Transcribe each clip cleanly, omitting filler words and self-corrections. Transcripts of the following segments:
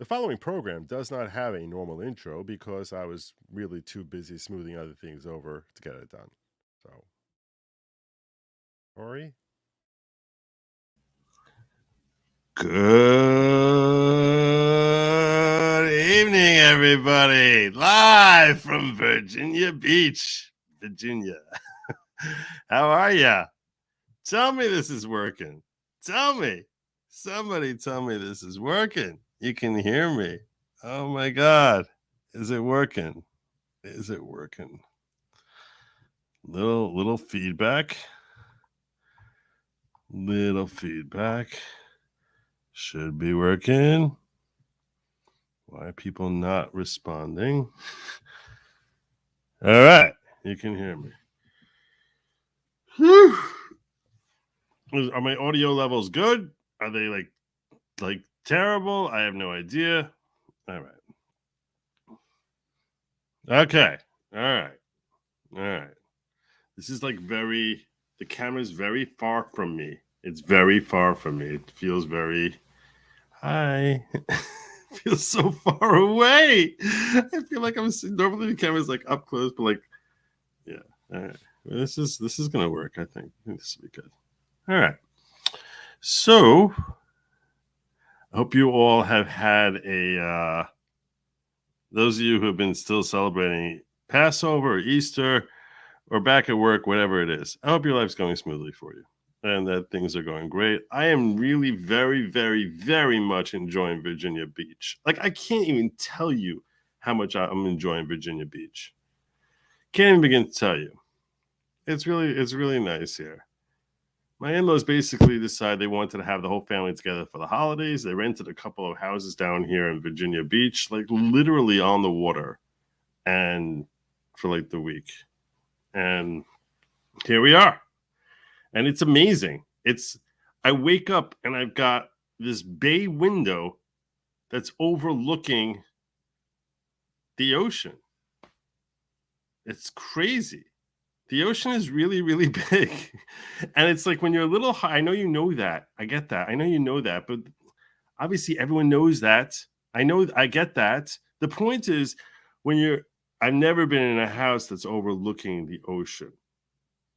The following program does not have a normal intro because I was really too busy smoothing other things over to get it done. So, Ori? Good evening, everybody. Live from Virginia Beach, Virginia. How are ya? Tell me this is working. Tell me. Somebody tell me this is working. You can hear me. Oh my God. Is it working? Is it working? Little feedback. Little feedback. Should be working. Why are people not responding? All right, you can hear me. Whew. Are my audio levels good? Are they like terrible? I have no idea. All right. Okay. All right. All right. This is like the camera's very far from me. It's very far from me. It feels very hi. Feels so far away. I feel like normally the camera's like up close, but like, yeah. All right. Well, this is gonna work, I think. This will be good. All right. So I hope you all have had those of you who have been still celebrating Passover or Easter or back at work, whatever it is. I hope your life's going smoothly for you and that things are going great. I am really very, very, very much enjoying Virginia Beach. Like, I can't even tell you how much I'm enjoying Virginia Beach. Can't even begin to tell you. It's really nice here. My in-laws basically decided they wanted to have the whole family together for the holidays. They rented a couple of houses down here in Virginia Beach, like literally on the water, and for like the week. And here we are. And it's amazing. I wake up and I've got this bay window that's overlooking the ocean. It's crazy. The ocean is really, really big. And it's like when you're a little high, I know you know that. I get that. I know you know that. But obviously, everyone knows that. I get that. The point is, I've never been in a house that's overlooking the ocean.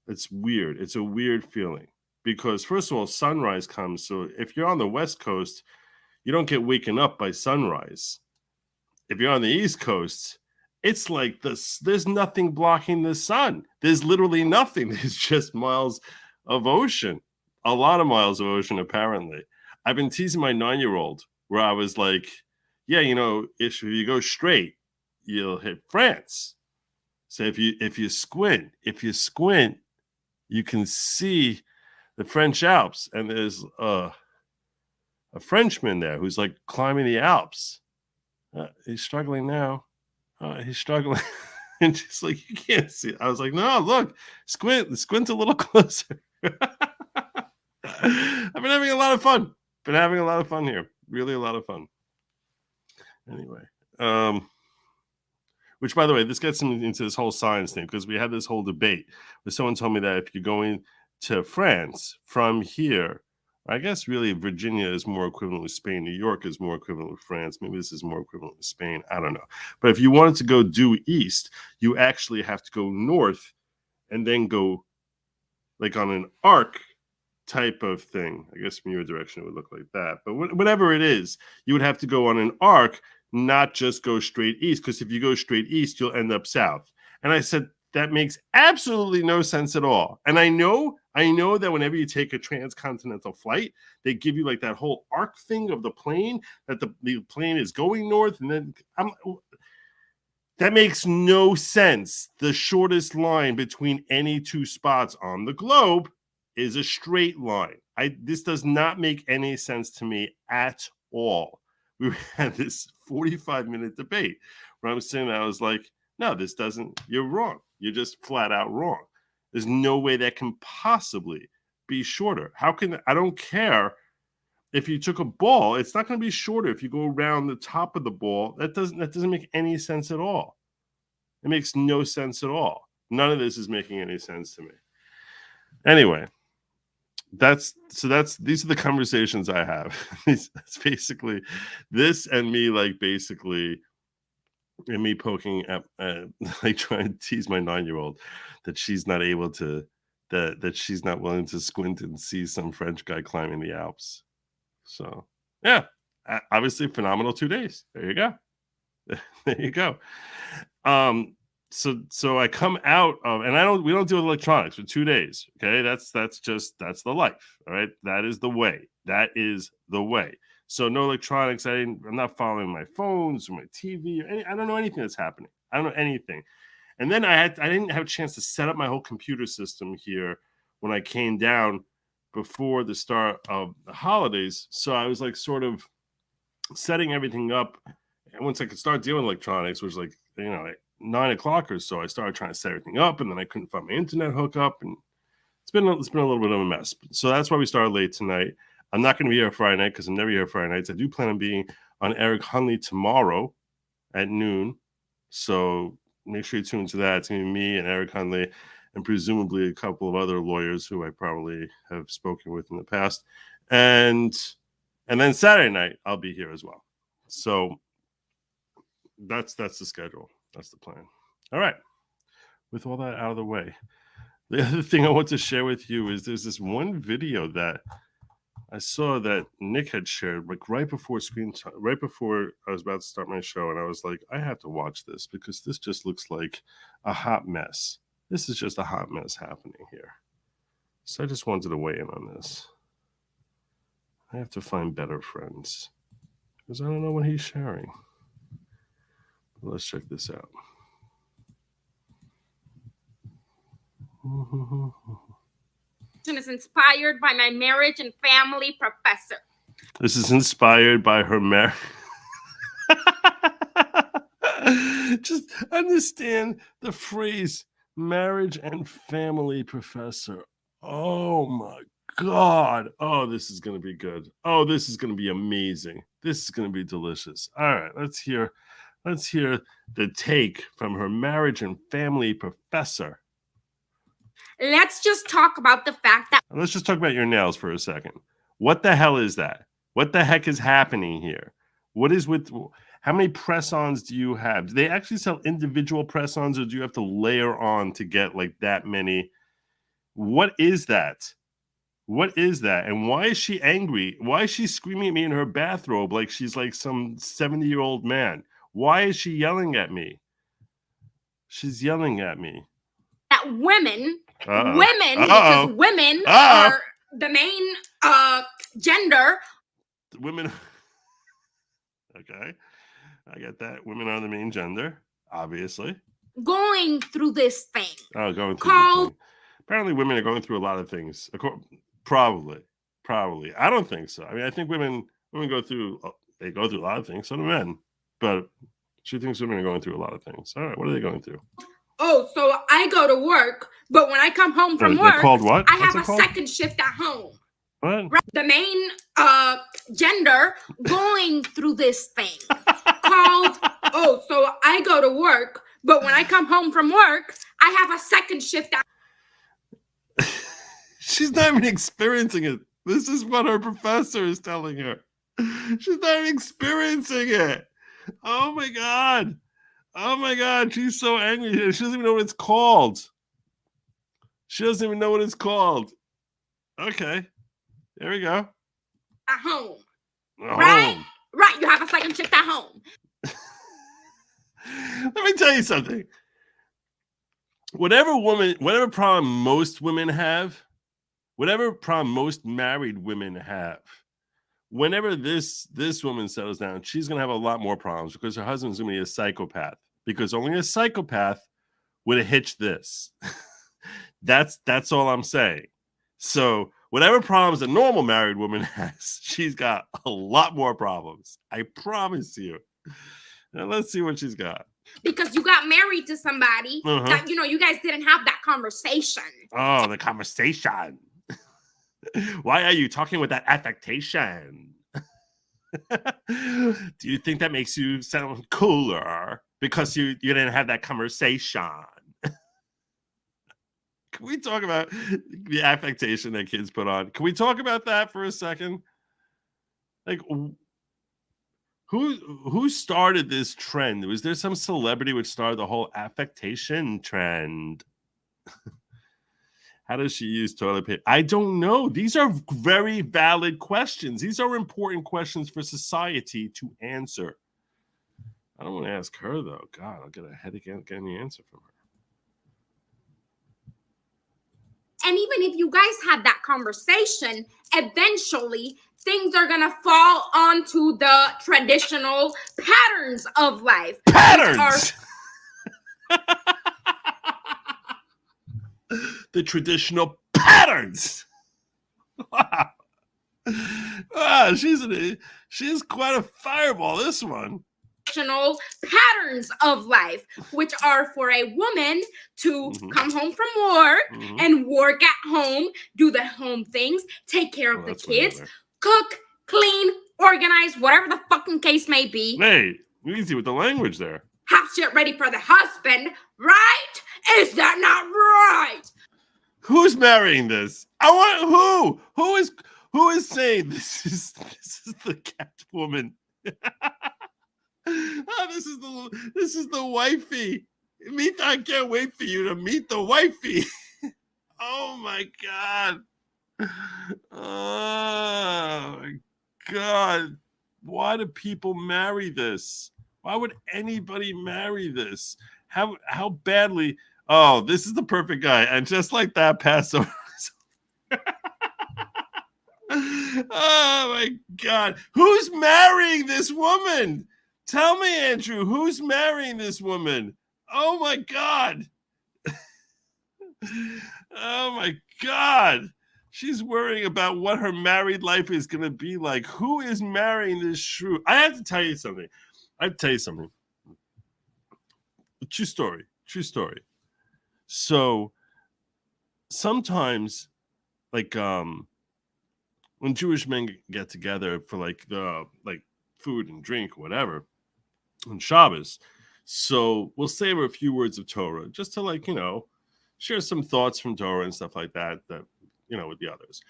It's weird. It's a weird feeling because, first of all, sunrise comes. So if you're on the West Coast, you don't get waken up by sunrise. If you're on the East Coast, it's like this. There's nothing blocking the sun. There's literally nothing. There's just miles of ocean, a lot of miles of ocean, apparently. I've been teasing my 9-year-old where I was like, yeah, if you go straight, you'll hit France. So if you squint, you can see the French Alps, and there's a Frenchman there who's like climbing the Alps. He's struggling now. He's struggling. And she's like, you can't see it. I was like, no, look, squint a little closer. I've been having a lot of fun. Here. Really a lot of fun. Anyway, which, by the way, this gets into this whole science thing because we had this whole debate where someone told me that if you're going to France from here, I guess really Virginia is more equivalent with Spain. New York is more equivalent with France. Maybe this is more equivalent with Spain. I don't know. But if you wanted to go due east, you actually have to go north and then go like on an arc type of thing. I guess from your direction it would look like that. But whatever it is, you would have to go on an arc, not just go straight east. Because if you go straight east, you'll end up south. And I said, that makes absolutely no sense at all. And I know that whenever you take a transcontinental flight, they give you like that whole arc thing of the plane, that the plane is going north. And then that makes no sense. The shortest line between any two spots on the globe is a straight line. This does not make any sense to me at all. We had this 45-minute debate where I'm sitting there, I was like, no, this doesn't, you're wrong. You're just flat out wrong. There's no way that can possibly be shorter. I don't care if you took a ball, it's not going to be shorter if you go around the top of the ball. That doesn't make any sense at all. It makes no sense at all. None of this is making any sense to me. Anyway, these are the conversations I have. That's basically this, and me like basically and me poking at like trying to tease my 9-year-old that she's not able to that she's not willing to squint and see some French guy climbing the Alps. So yeah, obviously phenomenal 2 days. There you go. There you go. So I come out of, and we don't deal with electronics for 2 days. Okay, that's the life. All right, that is the way. That is the way. So no electronics. I'm not following my phones or my TV or I don't know anything that's happening. I don't know anything. And then I didn't have a chance to set up my whole computer system here when I came down before the start of the holidays. So I was like sort of setting everything up. And once I could start dealing with electronics, which was like, at 9 o'clock or so, I started trying to set everything up, and then I couldn't find my internet hookup, and it's been a little bit of a mess. So that's why we started late tonight. I'm not going to be here Friday night because I'm never here Friday nights. I do plan on being on Eric Hunley tomorrow at noon. So make sure you tune into that. It's going to be me and Eric Hunley and presumably a couple of other lawyers who I probably have spoken with in the past. And then Saturday night, I'll be here as well. So that's the schedule. That's the plan. All right. With all that out of the way, the other thing I want to share with you is there's this one video that I saw that Nick had shared like right before I was about to start my show, and I was like, I have to watch this because this just looks like a hot mess. This is just a hot mess happening here. So I just wanted to weigh in on this. I have to find better friends because I don't know what he's sharing. Let's check this out. Is inspired by my marriage and family professor. This is inspired by her marriage. Just understand the phrase marriage and family professor. Oh my God. Oh, this is going to be good. Oh, this is going to be amazing. This is going to be delicious. All right, let's hear the take from her marriage and family professor. Let's just talk about the fact that... Let's just talk about your nails for a second. What the hell is that? What the heck is happening here? What is with... How many press-ons do you have? Do they actually sell individual press-ons, or do you have to layer on to get like that many? What is that? What is that? And why is she angry? Why is she screaming at me in her bathrobe like she's like some 70-year-old man? Why is she yelling at me? She's yelling at me. That women, because women are the main gender. Women. Okay. I get that. Women are the main gender, obviously. Going through this thing. Oh, going through this thing. Apparently women are going through a lot of things. Probably. I don't think so. I mean, I think women go through a lot of things. So do men. But she thinks women are going through a lot of things. All right, what are they going through? Oh, so I go to work, but when I come home from work, called what? I have a second shift at home. What? The main gender going through this thing called, oh, so I go to work, but when I come home from work, I have a second shift at... She's not even experiencing it. This is what her professor is telling her. She's not even experiencing it. Oh my God. Oh my God. She's so angry. She doesn't even know what it's called. Okay. There we go. At home. Right? Right. You have a second shift at home. Let me tell you something. Whatever problem most women have, whatever problem most married women have, whenever this woman settles down, she's going to have a lot more problems because her husband's going to be a psychopath, because only a psychopath would have hitched this. That's all I'm saying. So whatever problems a normal married woman has, she's got a lot more problems. I promise you. Now let's see what she's got. Because you got married to somebody that, you guys didn't have that conversation. Oh, the conversation. Why are you talking with that affectation? Do you think that makes you sound cooler because you didn't have that conversation? Can we talk about the affectation that kids put on? Can we talk about that for a second? Like, who started this trend? Was there some celebrity which started the whole affectation trend? How does she use toilet paper? I don't know. These are very valid questions. These are important questions for society to answer. I don't want to ask her, though. God, I'll get a headache getting the answer from her. And even if you guys had that conversation, eventually things are going to fall onto the traditional patterns of life. Patterns! The traditional patterns. Wow. Wow, she's quite a fireball, this one. Traditional patterns of life, which are for a woman to come home from work and work at home, do the home things, take care of the kids, cook, clean, organize, whatever the fucking case may be. Hey, easy with the language there. Have shit ready for the husband, right? Is that not right? Who's marrying this? I want who is saying this is the Catwoman? Oh, this is the wifey. I can't wait for you to meet the wifey. Oh my God. Oh my God. Why do people marry this? Why would anybody marry this? How badly? Oh, this is the perfect guy. And just like that, Passover. Oh my God. Who's marrying this woman? Tell me, Andrew, who's marrying this woman? Oh my God. Oh my God. She's worrying about what her married life is going to be like. Who is marrying this shrew? I have to tell you something. True story. So sometimes, like, when Jewish men get together for like food and drink or whatever on Shabbos, so we'll savor a few words of Torah just to share some thoughts from Torah and stuff like that with the others.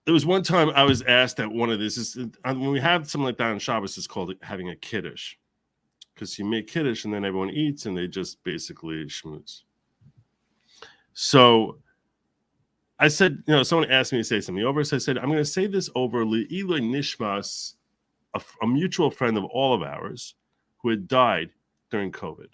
There was one time I was asked at one of this when we have something like that on Shabbos, it's called having a kiddush, because you make kiddush and then everyone eats and they just basically schmooze. So I said, someone asked me to say something over, so I said, I'm going to say this over Le'iloi Nishmas, a mutual friend of all of ours who had died during COVID.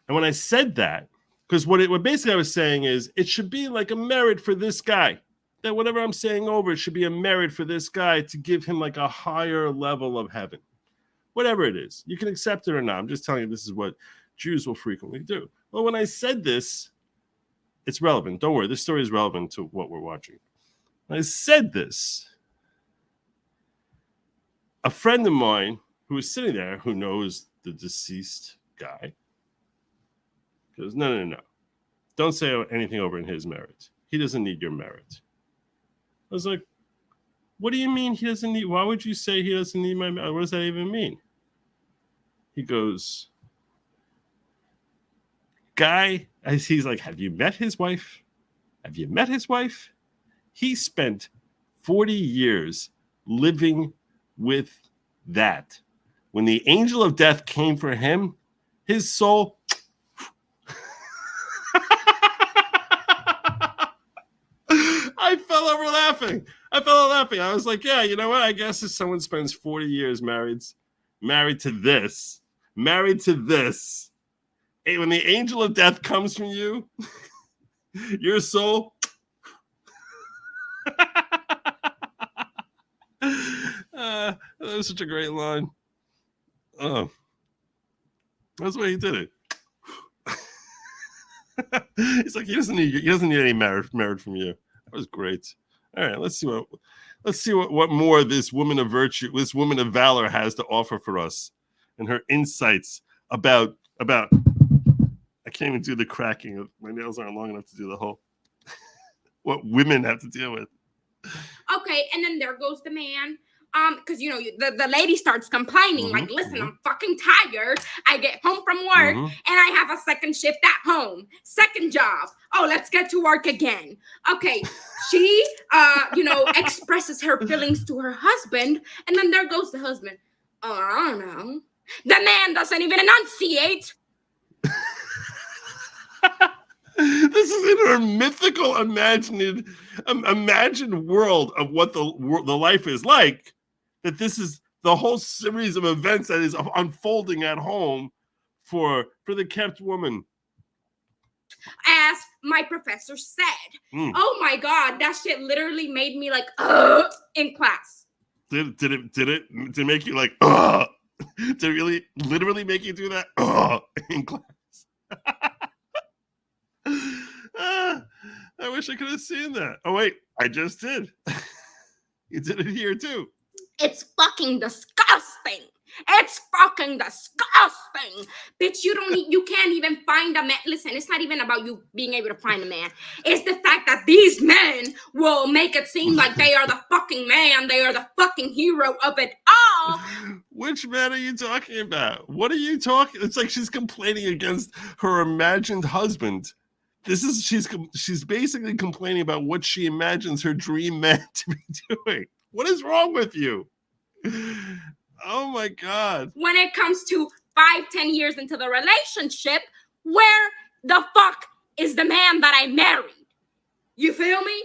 And when I said that, because what basically I was saying is it should be like a merit for this guy, that whatever I'm saying over, it should be a merit for this guy to give him like a higher level of heaven. Whatever it is. You can accept it or not. I'm just telling you this is what Jews will frequently do. Well, when I said this, it's relevant. Don't worry. This story is relevant to what we're watching. When I said this, a friend of mine who was sitting there, who knows the deceased guy, goes, no. Don't say anything over in his merit. He doesn't need your merit. I was like, what do you mean he doesn't need? Why would you say he doesn't need my merit? What does that even mean? He goes, guy, he's like, have you met his wife? Have you met his wife? He spent 40 years living with that. When the angel of death came for him, his soul. I fell over laughing. I was like, yeah, you know what? I guess if someone spends 40 years married to this, when the angel of death comes from you, your soul. That was such a great line. Oh, that's why he did it. He's like, he doesn't need any merit from you. That was great. All right, let's see what more this woman of virtue, this woman of valor has to offer for us, and her insights about. I can't even do the cracking. My nails aren't long enough to do the whole. What women have to deal with. Okay, and then there goes the man. because the lady starts complaining, like, listen, I'm fucking tired. I get home from work and I have a second shift at home. Second job. Oh, let's get to work again. Okay. She expresses her feelings to her husband, and then there goes the husband. Oh, I don't know. The man doesn't even enunciate. This is in her mythical imagined world of what the life is like. That this is the whole series of events that is unfolding at home for the kept woman. As my professor said, oh my God, that shit literally made me like, in class. Did it make you like, Did it really literally make you do that in class? I wish I could have seen that. Oh wait, I just did. You did it here too. It's fucking disgusting. It's fucking disgusting. Bitch, you can't even find a man. Listen, it's not even about you being able to find a man. It's the fact that these men will make it seem like they are the fucking man. They are the fucking hero of it all. Which man are you talking about? What are you talking? It's like she's complaining against her imagined husband. She's basically complaining about what she imagines her dream man to be doing. What is wrong with you? Oh my God. When it comes to 5-10 years into the relationship, where the fuck is the man that I married? You feel me?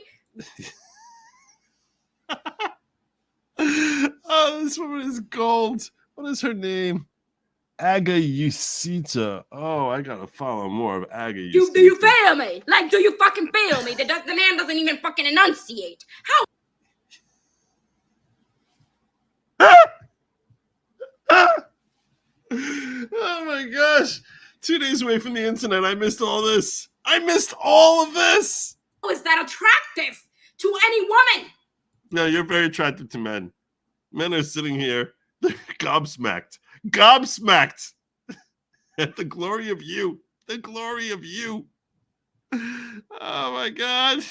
Oh, this woman is gold. What is her name? Agayusita. Oh, I gotta follow more of Agayusita. Do you feel me? Like, do you fucking feel me? The man doesn't even fucking enunciate. How? Oh my gosh. 2 days away from the internet. I missed all this. I missed all of this. How is that attractive to any woman? No, you're very attractive to men. Men are sitting here. They're gobsmacked. Gobsmacked at the glory of you. The glory of you. Oh my God.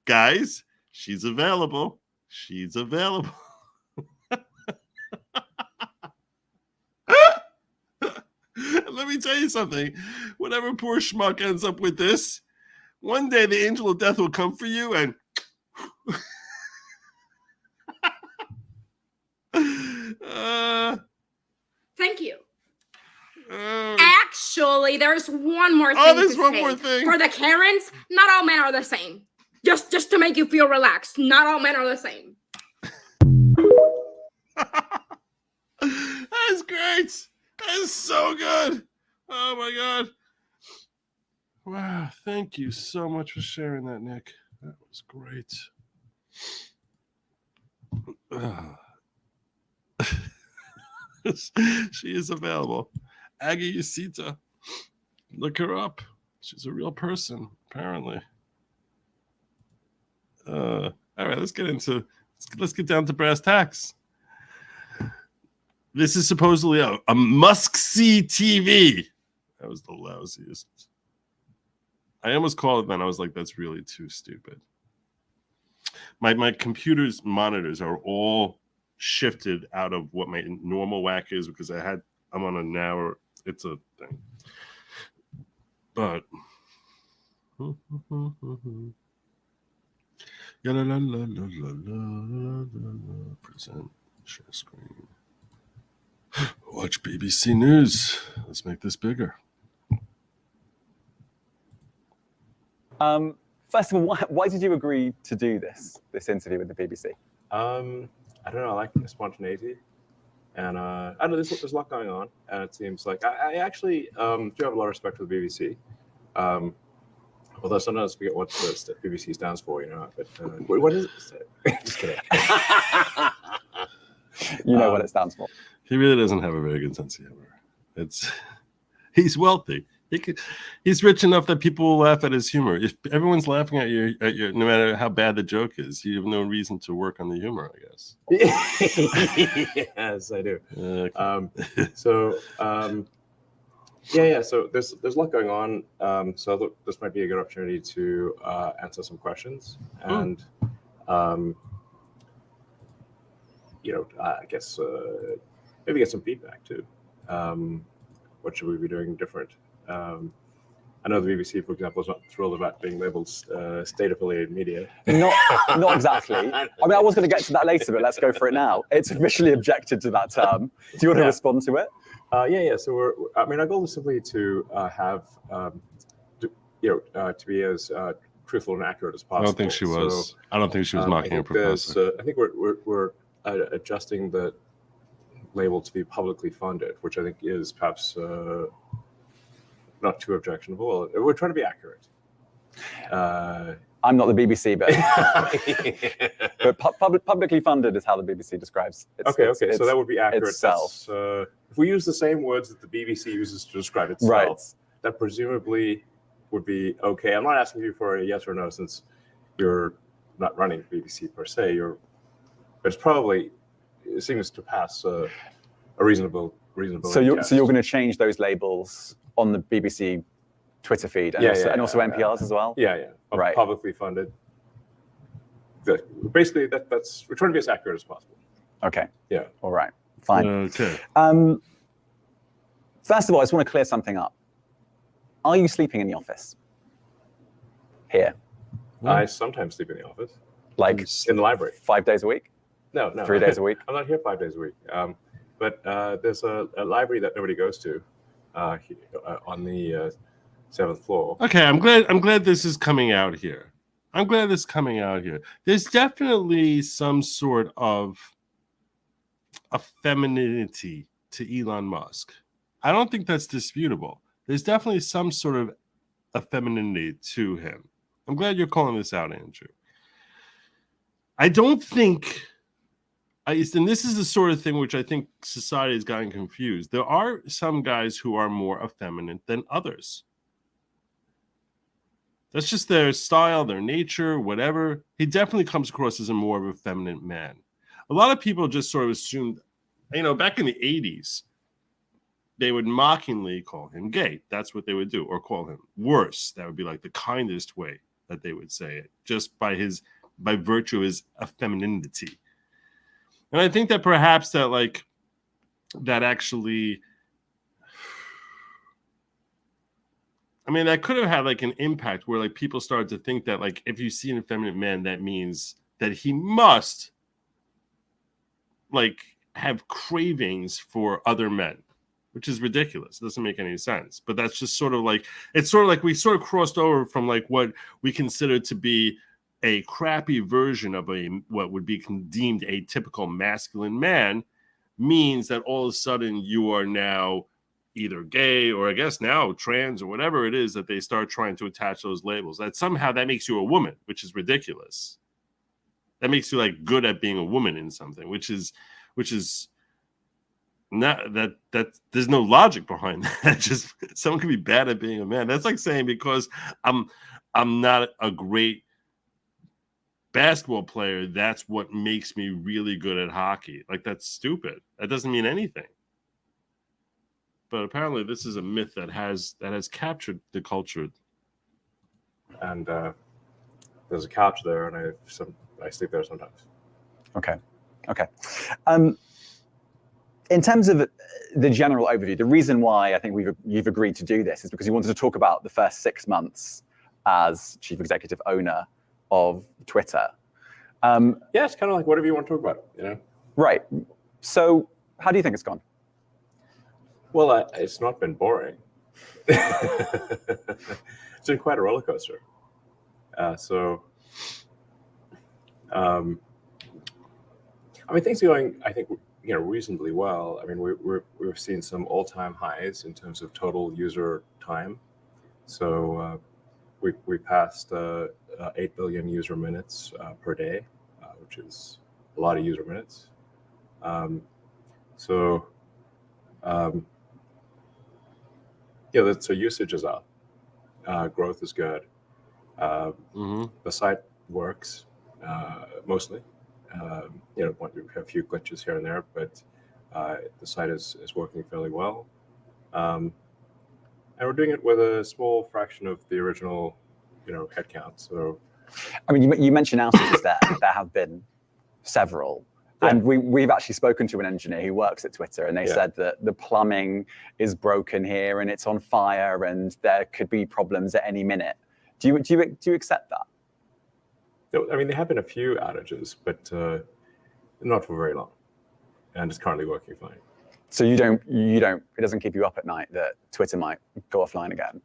Guys, she's available. She's available. Let me tell you something. Whenever poor schmuck ends up with this, one day the angel of death will come for you and thank you. Actually, there's one more thing. Oh, there's one more thing. For the Karens, not all men are the same. Just to make you feel relaxed, not all men are the same. That's great. That is so good. Oh my God. Wow. Thank you so much for sharing that, Nick. That was great. She is available. Agayusita. Look her up. She's a real person, apparently. All right, let's get down to brass tacks. This is supposedly a Musk-see TV. That was the lousiest. I almost called it then. I was like, that's really too stupid. My computer's monitors are all shifted out of what my normal whack is because I'm on a now. It's a thing. But present share screen. Watch BBC News. Let's make this bigger. First of all, why did you agree to do this interview with the BBC? I don't know. I like spontaneity, and I don't know. There's a lot going on, and it seems like I actually do have a lot of respect for the BBC. Although sometimes I forget what the BBC stands for, But what is it? Just kidding. You know what it stands for. He really doesn't have a very good sense of humor. He's wealthy. He's rich enough that people will laugh at his humor. If everyone's laughing at your, no matter how bad the joke is, you have no reason to work on the humor, I guess. Yes, I do. Okay. So there's a lot going on. So this might be a good opportunity to answer some questions. And I guess maybe get some feedback too. What should we be doing different? I know the BBC, for example, is not thrilled about being labelled state-affiliated media. Not exactly. I mean, I was going to get to that later, but let's go for it now. It's officially objected to that term. Do you want to respond to it? Yeah. So our goal is simply to have, to be as truthful and accurate as possible. I don't think she was. I don't think she was mocking a professor. I think we're adjusting the label to be publicly funded, which I think is perhaps not too objectionable. We're trying to be accurate. I'm not the BBC, but publicly funded is how the BBC describes it. Okay. So that would be accurate. Itself. If we use the same words that the BBC uses to describe itself, right, that presumably would be okay. I'm not asking you for a yes or no, since you're not running BBC per se. But it seems to pass a reasonable. So you're going to change those labels on the BBC Twitter feed and also NPR's as well? Yeah. Right. Publicly funded. Basically, that's we're trying to be as accurate as possible. Okay. Yeah. All right. Fine. Okay. First of all, I just want to clear something up. Are you sleeping in the office? Here? I sometimes sleep in the office. Like in the library. 5 days a week? No. 3 days a week? I'm not here 5 days a week. But there's a library that nobody goes to on the 7th floor. Okay, I'm glad this is coming out here. There's definitely some sort of a femininity to Elon Musk. I don't think that's disputable. There's definitely some sort of a femininity to him. I'm glad you're calling this out, Andrew. I don't think, and this is the sort of thing which I think society has gotten confused. There are some guys who are more effeminate than others. That's just their style, their nature, whatever. He definitely comes across as a more of a feminine man. A lot of people just sort of assumed, back in the 80s, they would mockingly call him gay. That's what they would do, or call him worse. That would be like the kindest way that they would say it, just by virtue of his femininity. And I think that perhaps that actually, that could have had an impact where people started to think that if you see an effeminate man, that means that he must have cravings for other men, which is ridiculous. It doesn't make any sense. But that's just sort of it's sort of we sort of crossed over from what we consider to be a crappy version of what would be deemed a typical masculine man, means that all of a sudden you are now either gay or I guess now trans or whatever it is that they start trying to attach those labels. That somehow that makes you a woman, which is ridiculous. That makes you good at being a woman in something, which is not that there's no logic behind that. Just someone can be bad at being a man. That's like saying because I'm not a great basketball player, that's what makes me really good at hockey. That's stupid. That doesn't mean anything. But apparently this is a myth that has captured the culture. And there's a couch there, and I sleep there sometimes. Okay. In terms of the general overview, the reason why I think you've agreed to do this is because you wanted to talk about the first 6 months as chief executive owner of Twitter. Yeah, it's kind of like whatever you want to talk about, Right. So how do you think it's gone? Well, it's not been boring. It's been quite a roller coaster. Things are going, I think, reasonably well. We've seen some all-time highs in terms of total user time. So we passed 8 billion user minutes per day, which is a lot of user minutes. So usage is up. Growth is good. The site works mostly. We have a few glitches here and there, but the site is working fairly well. And we're doing it with a small fraction of the original, headcount. So, you mentioned outages there. There have been several. And we've actually spoken to an engineer who works at Twitter, and they said that the plumbing is broken here and it's on fire and there could be problems at any minute. Do you accept that? I mean, there have been a few outages, but not for very long, and it's currently working fine. So you don't. It doesn't keep you up at night that Twitter might go offline again.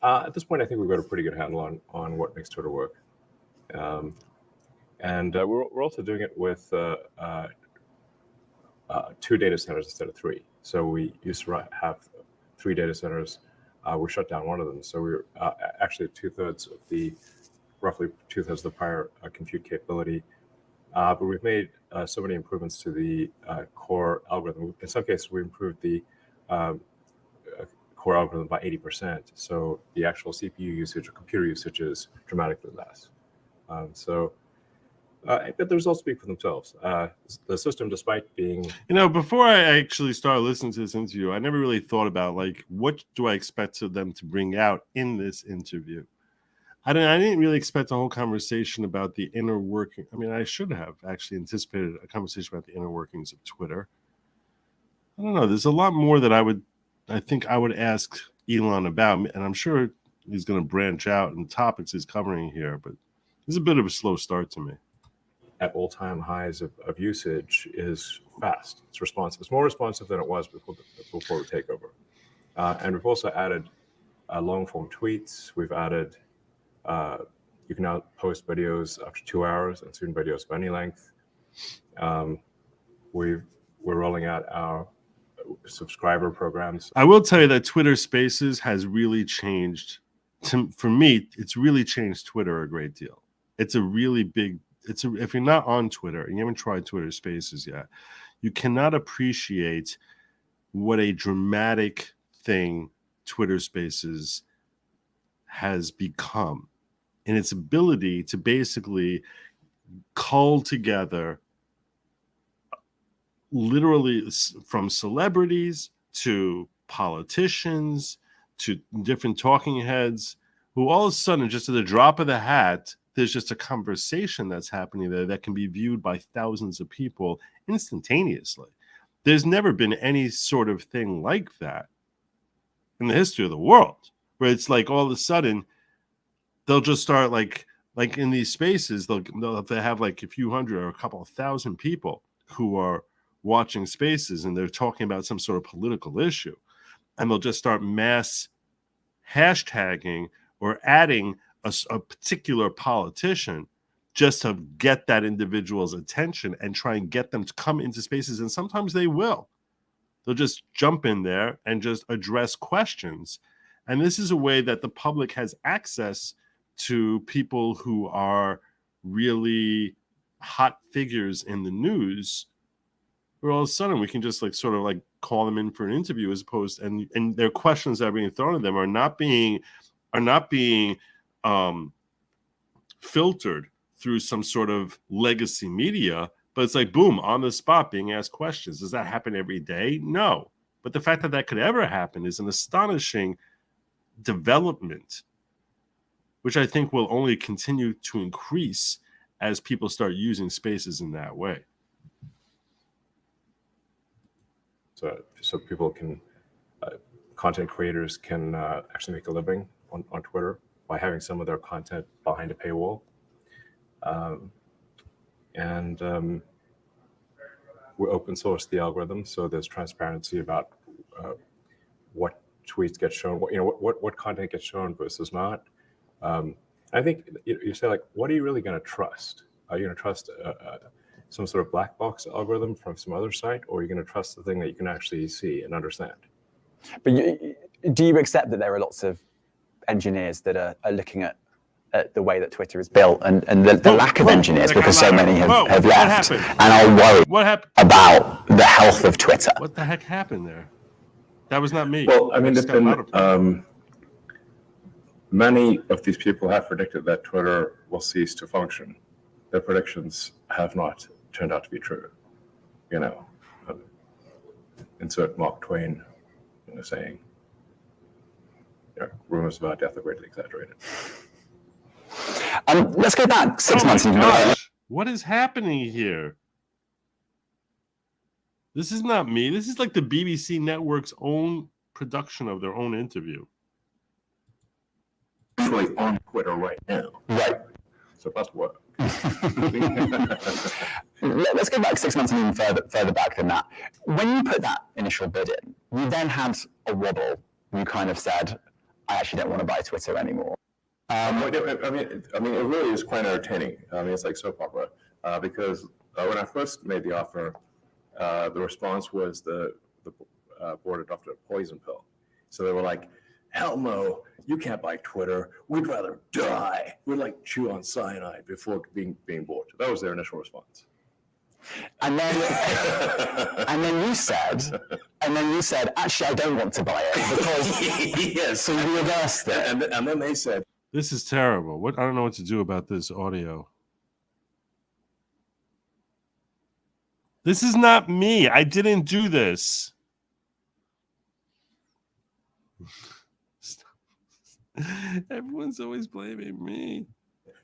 At this point, I think we've got a pretty good handle on what makes Twitter work. And we're also doing it with 2 data centers instead of 3. So we used to have 3 data centers. We shut down one of them. So we were actually roughly two-thirds of the prior compute capability. But we've made so many improvements to the core algorithm. In some cases, we improved the core algorithm by 80%. So the actual CPU usage or computer usage is dramatically less. But the results speak for themselves. The system, despite being... before I actually started listening to this interview, I never really thought about, what do I expect them to bring out in this interview? I didn't really expect a whole conversation about the inner working. I mean, I should have actually anticipated a conversation about the inner workings of Twitter. I don't know. There's a lot more that I think I would ask Elon about, and I'm sure he's going to branch out in topics he's covering here, but this is a bit of a slow start to me. At all-time highs of usage is fast. It's responsive. It's more responsive than it was before the takeover. And we've also added long-form tweets. We've added, you can now post videos up to 2 hours and soon videos of any length. We're rolling out our subscriber programs. I will tell you that Twitter Spaces has really changed. For me, it's really changed Twitter a great deal. It's a really big... if you're not on Twitter and you haven't tried Twitter Spaces yet, you cannot appreciate what a dramatic thing Twitter Spaces has become in its ability to basically cull together literally from celebrities to politicians to different talking heads who all of a sudden, just at the drop of the hat, there's just a conversation that's happening there that can be viewed by thousands of people instantaneously. There's never been any sort of thing like that in the history of the world, where it's like all of a sudden they'll just start like in these spaces, they'll have like a few hundred or a couple of thousand people who are watching spaces and they're talking about some sort of political issue, and they'll just start mass hashtagging or adding a particular politician just to get that individual's attention and try and get them to come into spaces. And sometimes they will. They'll just jump in there and just address questions. And this is a way that the public has access to people who are really hot figures in the news, where all of a sudden we can just call them in for an interview, as opposed and their questions that are being thrown at them are not being filtered through some sort of legacy media, but it's like, boom, on the spot being asked questions. Does that happen every day? No. But the fact that that could ever happen is an astonishing development, which I think will only continue to increase as people start using spaces in that way. So people can, content creators can actually make a living on Twitter by having some of their content behind a paywall. And we open source the algorithm, so there's transparency about what tweets get shown, what content gets shown versus not. I think you say, what are you really going to trust? Are you going to trust some sort of black box algorithm from some other site, or are you going to trust the thing that you can actually see and understand? But do you accept that there are lots of engineers that are looking at the way that Twitter is built and the lack of engineers, because so many have left, and are worried about the health of Twitter? What the heck happened there? That was not me. Well, I mean, there's been many of these people have predicted that Twitter will cease to function. Their predictions have not turned out to be true. Insert Mark Twain saying, rumors about death are greatly exaggerated. Let's go back 6 months. Gosh, what is happening here? This is not me. This is like the BBC network's own production of their own interview. Actually on Twitter right now. Right. So it must work. Let's go back 6 months and even further back than that. When you put that initial bid in, you then had a wobble. You kind of said, I actually don't want to buy Twitter anymore. I mean, it really is quite entertaining. I mean, it's like soap opera because when I first made the offer, the response was the board adopted a poison pill. So they were like, hell no, you can't buy Twitter. We'd rather die. We'd like chew on cyanide before being bought. That was their initial response. And then you said, actually, I don't want to buy it because yes. So you reversed it. And then they said, this is terrible. I don't know what to do about this audio. This is not me. I didn't do this. Everyone's always blaming me.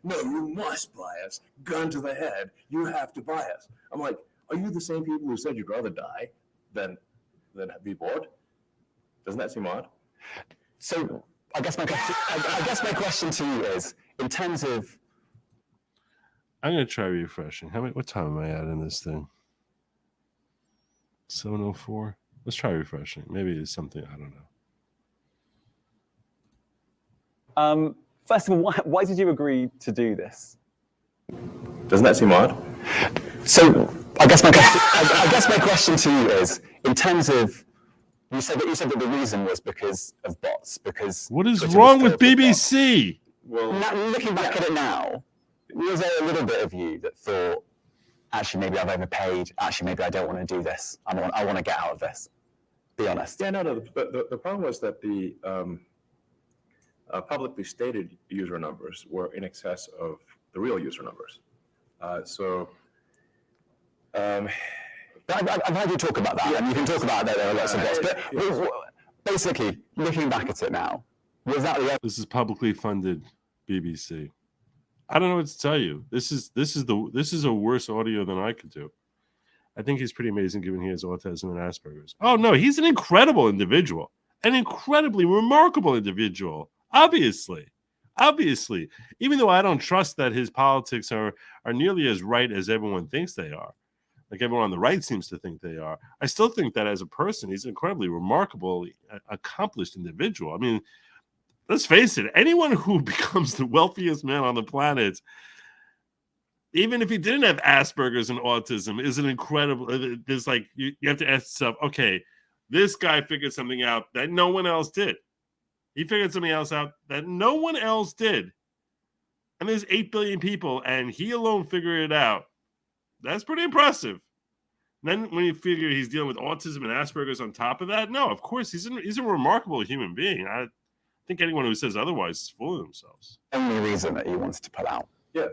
No, you must buy us. Gun to the head. You have to buy us. I'm like, are you the same people who said you'd rather die than be bored? Doesn't that seem odd? So I guess my question to you is, in terms of, I'm gonna try refreshing. What time am I at in this thing? 7:04. Let's try refreshing. Maybe it's something I don't know. First of all, why did you agree to do this? Doesn't that seem odd? So I guess my question to you is, in terms of, you said that the reason was because of bots. Because what is wrong with BBC? Well, looking back at it now, was there a little bit of you that thought, actually maybe I've overpaid. Actually maybe I don't want to do this. I want to get out of this. Be honest. Yeah, no. The problem was that the publicly stated user numbers were in excess of the real user numbers. I've heard you talk about that, and you can talk about that. There are lots of bots, but basically, looking back at it now, was that the? This is publicly funded BBC. I don't know what to tell you. This is a worse audio than I could do. I think he's pretty amazing given he has autism and Asperger's. Oh no, he's an incredible individual, an incredibly remarkable individual. Obviously, even though I don't trust that his politics are nearly as right as everyone thinks they are, like everyone on the right seems to think they are, I still think that as a person, he's an incredibly remarkable, accomplished individual. I mean, let's face it, anyone who becomes the wealthiest man on the planet, even if he didn't have Asperger's and autism, is an incredible, there's like, you have to ask yourself, okay, this guy figured something out that no one else did. He figured something else out that no one else did. And there's 8 billion people, and he alone figured it out. That's pretty impressive. And then when you figure he's dealing with autism and Asperger's on top of that, no, of course, he's a remarkable human being. I think anyone who says otherwise is fooling themselves. Only reason that you wanted to pull out. Yes.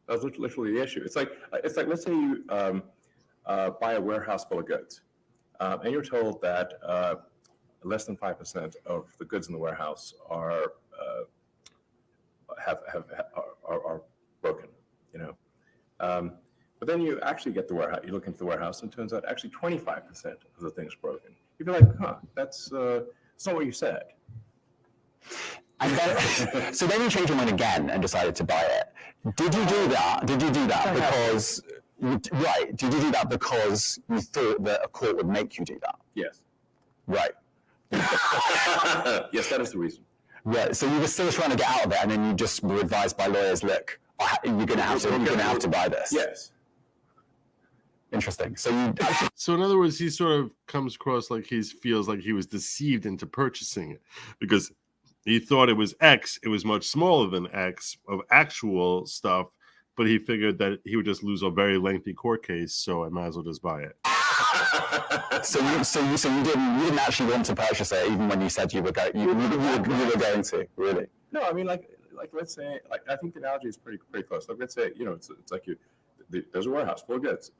That's literally the issue. It's like let's say you buy a warehouse full of goods, and you're told that less than 5% of the goods in the warehouse are broken. You know, but then you actually get the warehouse. You look into the warehouse, and it turns out actually 25% of the thing's broken. You'd be like, huh, that's not what you said. And then, so then you changed your mind again and decided to buy it. Did you do that because, right, did you do that because you thought that a court would make you do that? Yes. Right. Yes, that is the reason. Right. So you were still trying to get out of it, and then you just were advised by lawyers, look, you're going to have to buy this. Yes. Interesting. So in other words, he sort of comes across like he feels like he was deceived into purchasing it because he thought it was X. It was much smaller than X of actual stuff, but he figured that he would just lose a very lengthy court case, so I might as well just buy it. So you didn't actually want to purchase it, even when you said you were going to, really? No, I mean, like let's say, I think the analogy is pretty close. Like let's say, it's like there's a warehouse full of goods.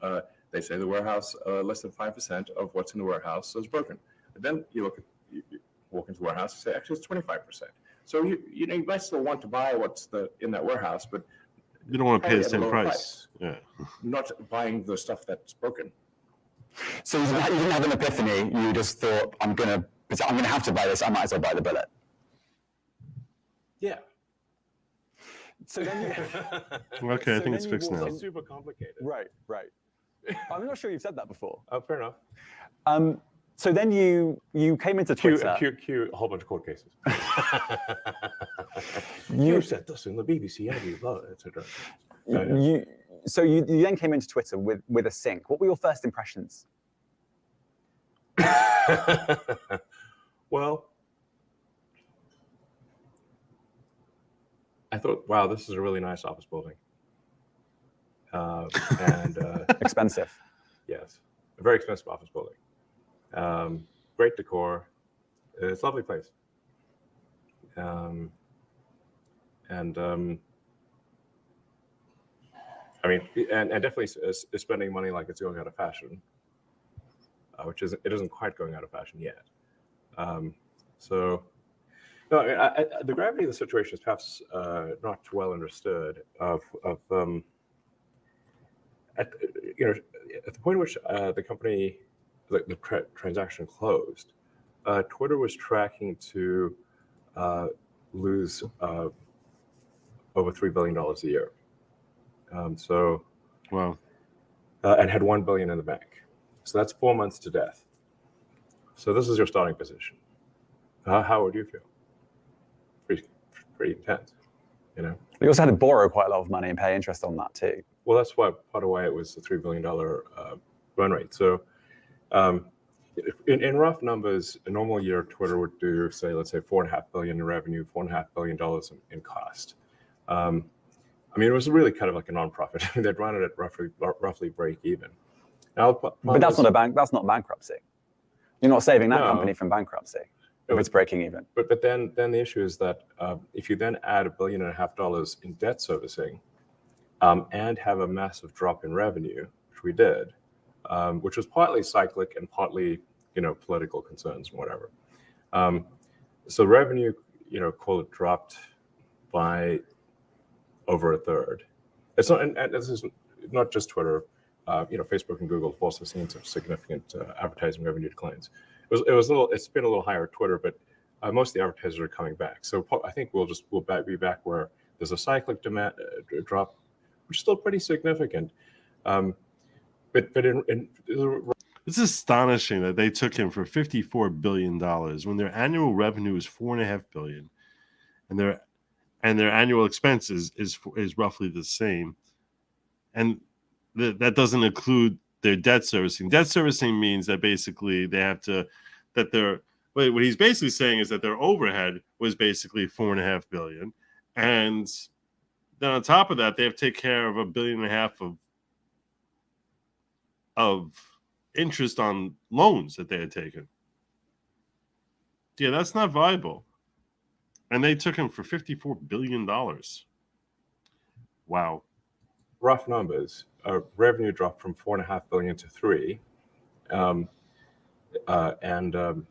They say the warehouse, less than 5% of what's in the warehouse is broken. But then you walk into the warehouse and say, actually, it's 25%. So you might still want to buy what's in that warehouse, but you don't want to pay the same price. Yeah, not buying the stuff that's broken. So you didn't have an epiphany. You just thought, I'm gonna have to buy this. I might as well buy the bullet. Yeah. So then Okay, I think it's fixed now. It's super complicated. Right. I'm not sure you've said that before. Oh, fair enough. So then you came into Twitter. Cue a whole bunch of court cases. You said this in the BBC interview, blah, etc. So you then came into Twitter with a sync. What were your first impressions? Well, I thought, wow, this is a really nice office building. And expensive. Yes, a very expensive office building. Great decor. It's a lovely place. I mean, and definitely is spending money like it's going out of fashion, which it isn't quite going out of fashion yet. So, no, the gravity of the situation is perhaps not well understood. At the point at which the company, the transaction closed, Twitter was tracking to lose over $3 billion a year. Wow. And had $1 billion in the bank. So that's 4 months to death. So this is your starting position. How would you feel? Pretty intense, you know. You also had to borrow quite a lot of money and pay interest on that too. Well, that's why part of why it was a $3 billion run rate. So, in rough numbers, a normal year Twitter would do, let's say, $4.5 billion in revenue, $4.5 billion in cost. I mean, it was really kind of like a nonprofit. They'd run it at roughly break even. Now, but that's not That's not bankruptcy. You're not saving that company from bankruptcy if it's breaking even. But then the issue is that if you then add $1.5 billion in debt servicing, and have a massive drop in revenue, which we did, which was partly cyclic and partly, political concerns and whatever. So revenue, call it dropped by over a third. It's not, and this is not just Twitter. Facebook and Google have also seen some significant advertising revenue declines. It's been a little higher at Twitter, but most of the advertisers are coming back. So I think we'll be back where there's a cyclic demand drop, which is still pretty significant. It's astonishing that they took him for $54 billion when their annual revenue is $4.5 billion, and their annual expenses is roughly the same, and that doesn't include their debt servicing. Debt servicing means that basically they have to what he's basically saying is that their overhead was basically $4.5 billion, and then on top of that, they have to take care of $1.5 billion of interest on loans that they had taken. Yeah, that's not viable. And they took him for $54 billion. Wow. Rough numbers. Revenue dropped from $4.5 billion to $3 billion, and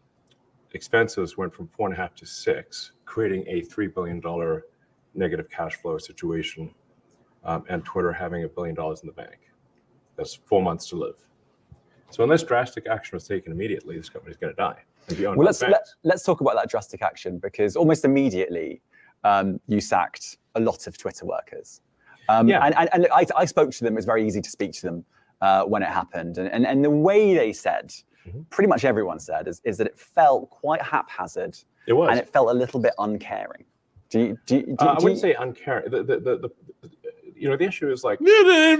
expenses went from $4.5 billion to $6 billion, creating a $3 billion negative cash flow situation, and Twitter having $1 billion in the bank. That's 4 months to live. So unless drastic action was taken immediately, this company's going to die. Well, let's talk about that drastic action, because almost immediately you sacked a lot of Twitter workers. And I spoke to them. It was very easy to speak to them when it happened. And the way they said, pretty much everyone said, is that it felt quite haphazard. It was. And it felt a little bit uncaring. I wouldn't say uncaring. The issue is like... You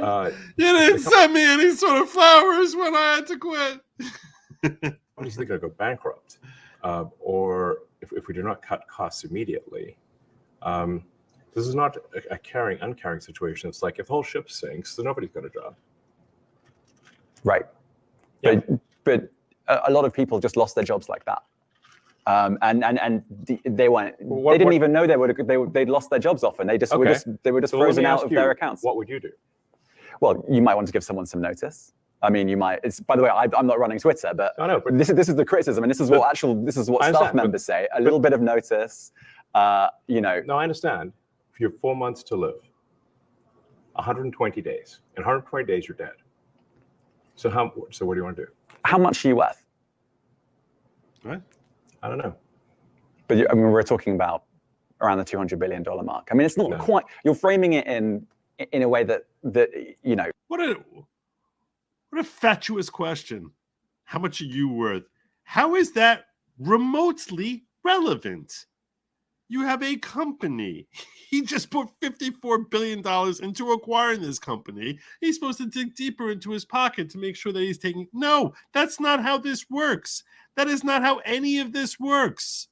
didn't send me any sort of flowers when I had to quit. What is they going to go bankrupt? Or if we do not cut costs immediately, this is not a uncaring situation. It's like if the whole ship sinks, then nobody's got a job. Right. Yeah. But a lot of people just lost their jobs like that. And they weren't. They didn't even know they'd lost their jobs often. They were just frozen out of their accounts. What would you do? Well, you might want to give someone some notice. I mean, you might. By the way, I'm not running Twitter, but this is the criticism, and this is what staff members say. A little bit of notice, No, I understand. If you have 4 months to live, 120 days. In 120 days, you're dead. So what do you want to do? How much are you worth? What? I don't know. But we're talking about around the $200 billion mark. I mean, it's not quite. You're framing it in a way that you know. What a fatuous question. How much are you worth? How is that remotely relevant? You have a company. He just put $54 billion into acquiring this company. He's supposed to dig deeper into his pocket to make sure that he's taking. No, that's not how this works. That is not how any of this works.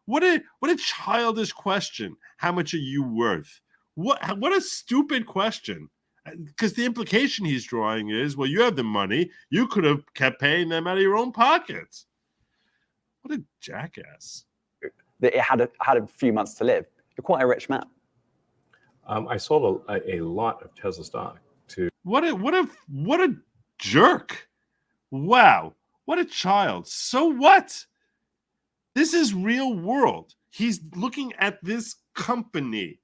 What a childish question. How much are you worth? What a stupid question. Because the implication he's drawing is, well, you have the money. You could have kept paying them out of your own pockets. What a jackass. That it had a few months to live. You're quite a rich man. I sold a lot of Tesla stock to. What a jerk. Wow. What a child. So what? This is real world. He's looking at this company.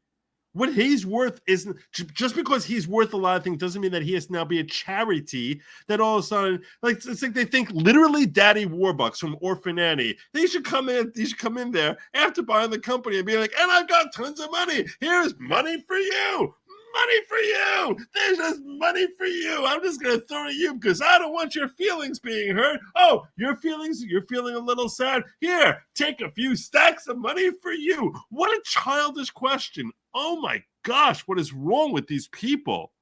What he's worth isn't just because he's worth a lot of things doesn't mean that he has to now be a charity that all of a sudden, like, it's like they think literally Daddy Warbucks from Orphan Annie. They should come in there after buying the company and be like, and I've got tons of money. Here's money for you. Money for you. There's just money for you. I'm just going to throw it at you because I don't want your feelings being hurt. Oh, you're feeling a little sad. Here, take a few stacks of money for you. What a childish question. Oh my gosh, what is wrong with these people?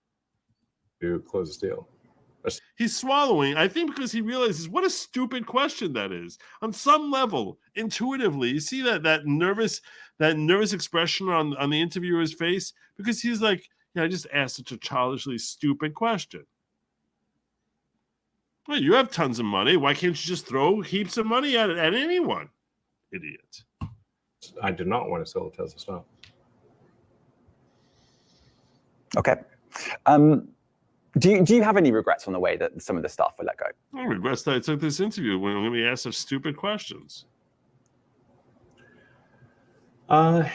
To close the deal. He's swallowing, I think, because he realizes what a stupid question that is. On some level, intuitively, you see that nervous expression on the interviewer's face because he's like, yeah, I just asked such a childishly stupid question. Well, you have tons of money. Why can't you just throw heaps of money at anyone? Idiot. I did not want to sell the Tesla stock. Okay. Do you have any regrets on the way that some of the staff were let go? I regret that I took this interview when I'm going to be asked such stupid questions. I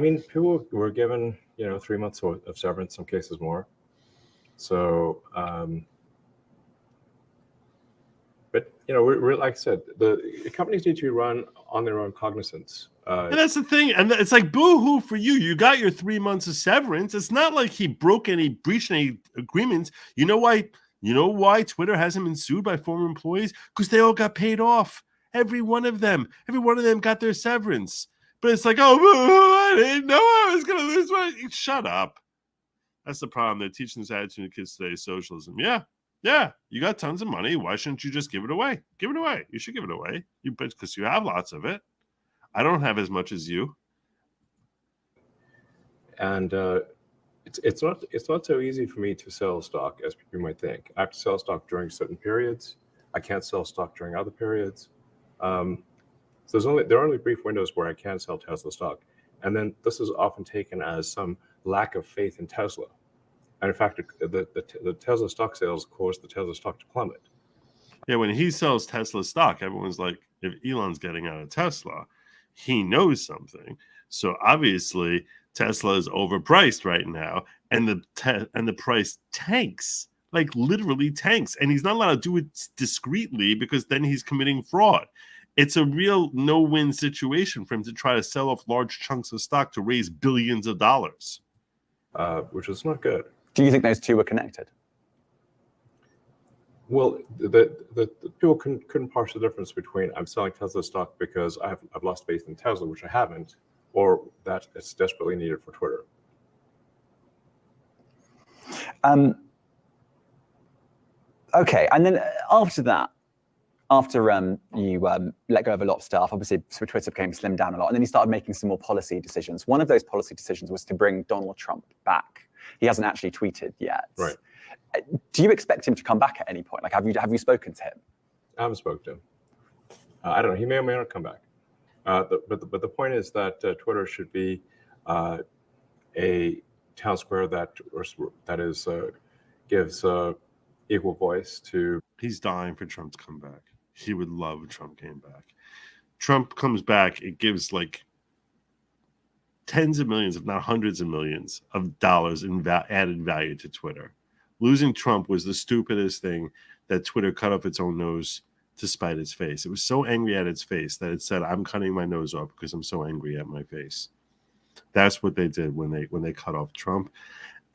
mean, people were given 3 months of severance, some cases more. So, but we're like I said, the companies need to be run on their own cognizance. And that's the thing, and it's like boo-hoo for you. You got your 3 months of severance. It's not like he breached any agreements. You know why Twitter hasn't been sued by former employees? Because they all got paid off. Every one of them got their severance. But it's like, oh, I didn't know I was going to lose my. Shut up. That's the problem. They're teaching this attitude to kids today, socialism. Yeah, you got tons of money. Why shouldn't you just give it away? Give it away. You should give it away. Because you have lots of it. I don't have as much as you. And it's not so easy for me to sell stock as people might think. I have to sell stock during certain periods. I can't sell stock during other periods. So there are only brief windows where I can sell Tesla stock. And then this is often taken as some lack of faith in Tesla. And in fact, the Tesla stock sales caused the Tesla stock to plummet. Yeah, when he sells Tesla stock, everyone's like, if Elon's getting out of Tesla, he knows something. So obviously Tesla is overpriced right now, and the price tanks, like literally tanks. And he's not allowed to do it discreetly because then he's committing fraud. It's a real no-win situation for him to try to sell off large chunks of stock to raise billions of dollars. Which is not good. Do you think those two were connected? Well, the people couldn't parse the difference between I'm selling Tesla stock because I've lost faith in Tesla, which I haven't, or that it's desperately needed for Twitter. Okay, and then after that, you let go of a lot of staff, obviously Twitter became slimmed down a lot, and then you started making some more policy decisions. One of those policy decisions was to bring Donald Trump back. He hasn't actually tweeted yet. Right. Do you expect him to come back at any point? Like, have you spoken to him? I haven't spoken to him. I don't know. He may or may not come back. But the point is that Twitter should be a town square that gives equal voice to. He's dying for Trump to come back. He would love if Trump came back. Trump comes back, it gives like tens of millions, if not hundreds of millions of dollars in added value to Twitter. Losing Trump was the stupidest thing that Twitter cut off its own nose to spite its face. It was so angry at its face that it said, "I'm cutting my nose off because I'm so angry at my face." That's what they did when they cut off Trump.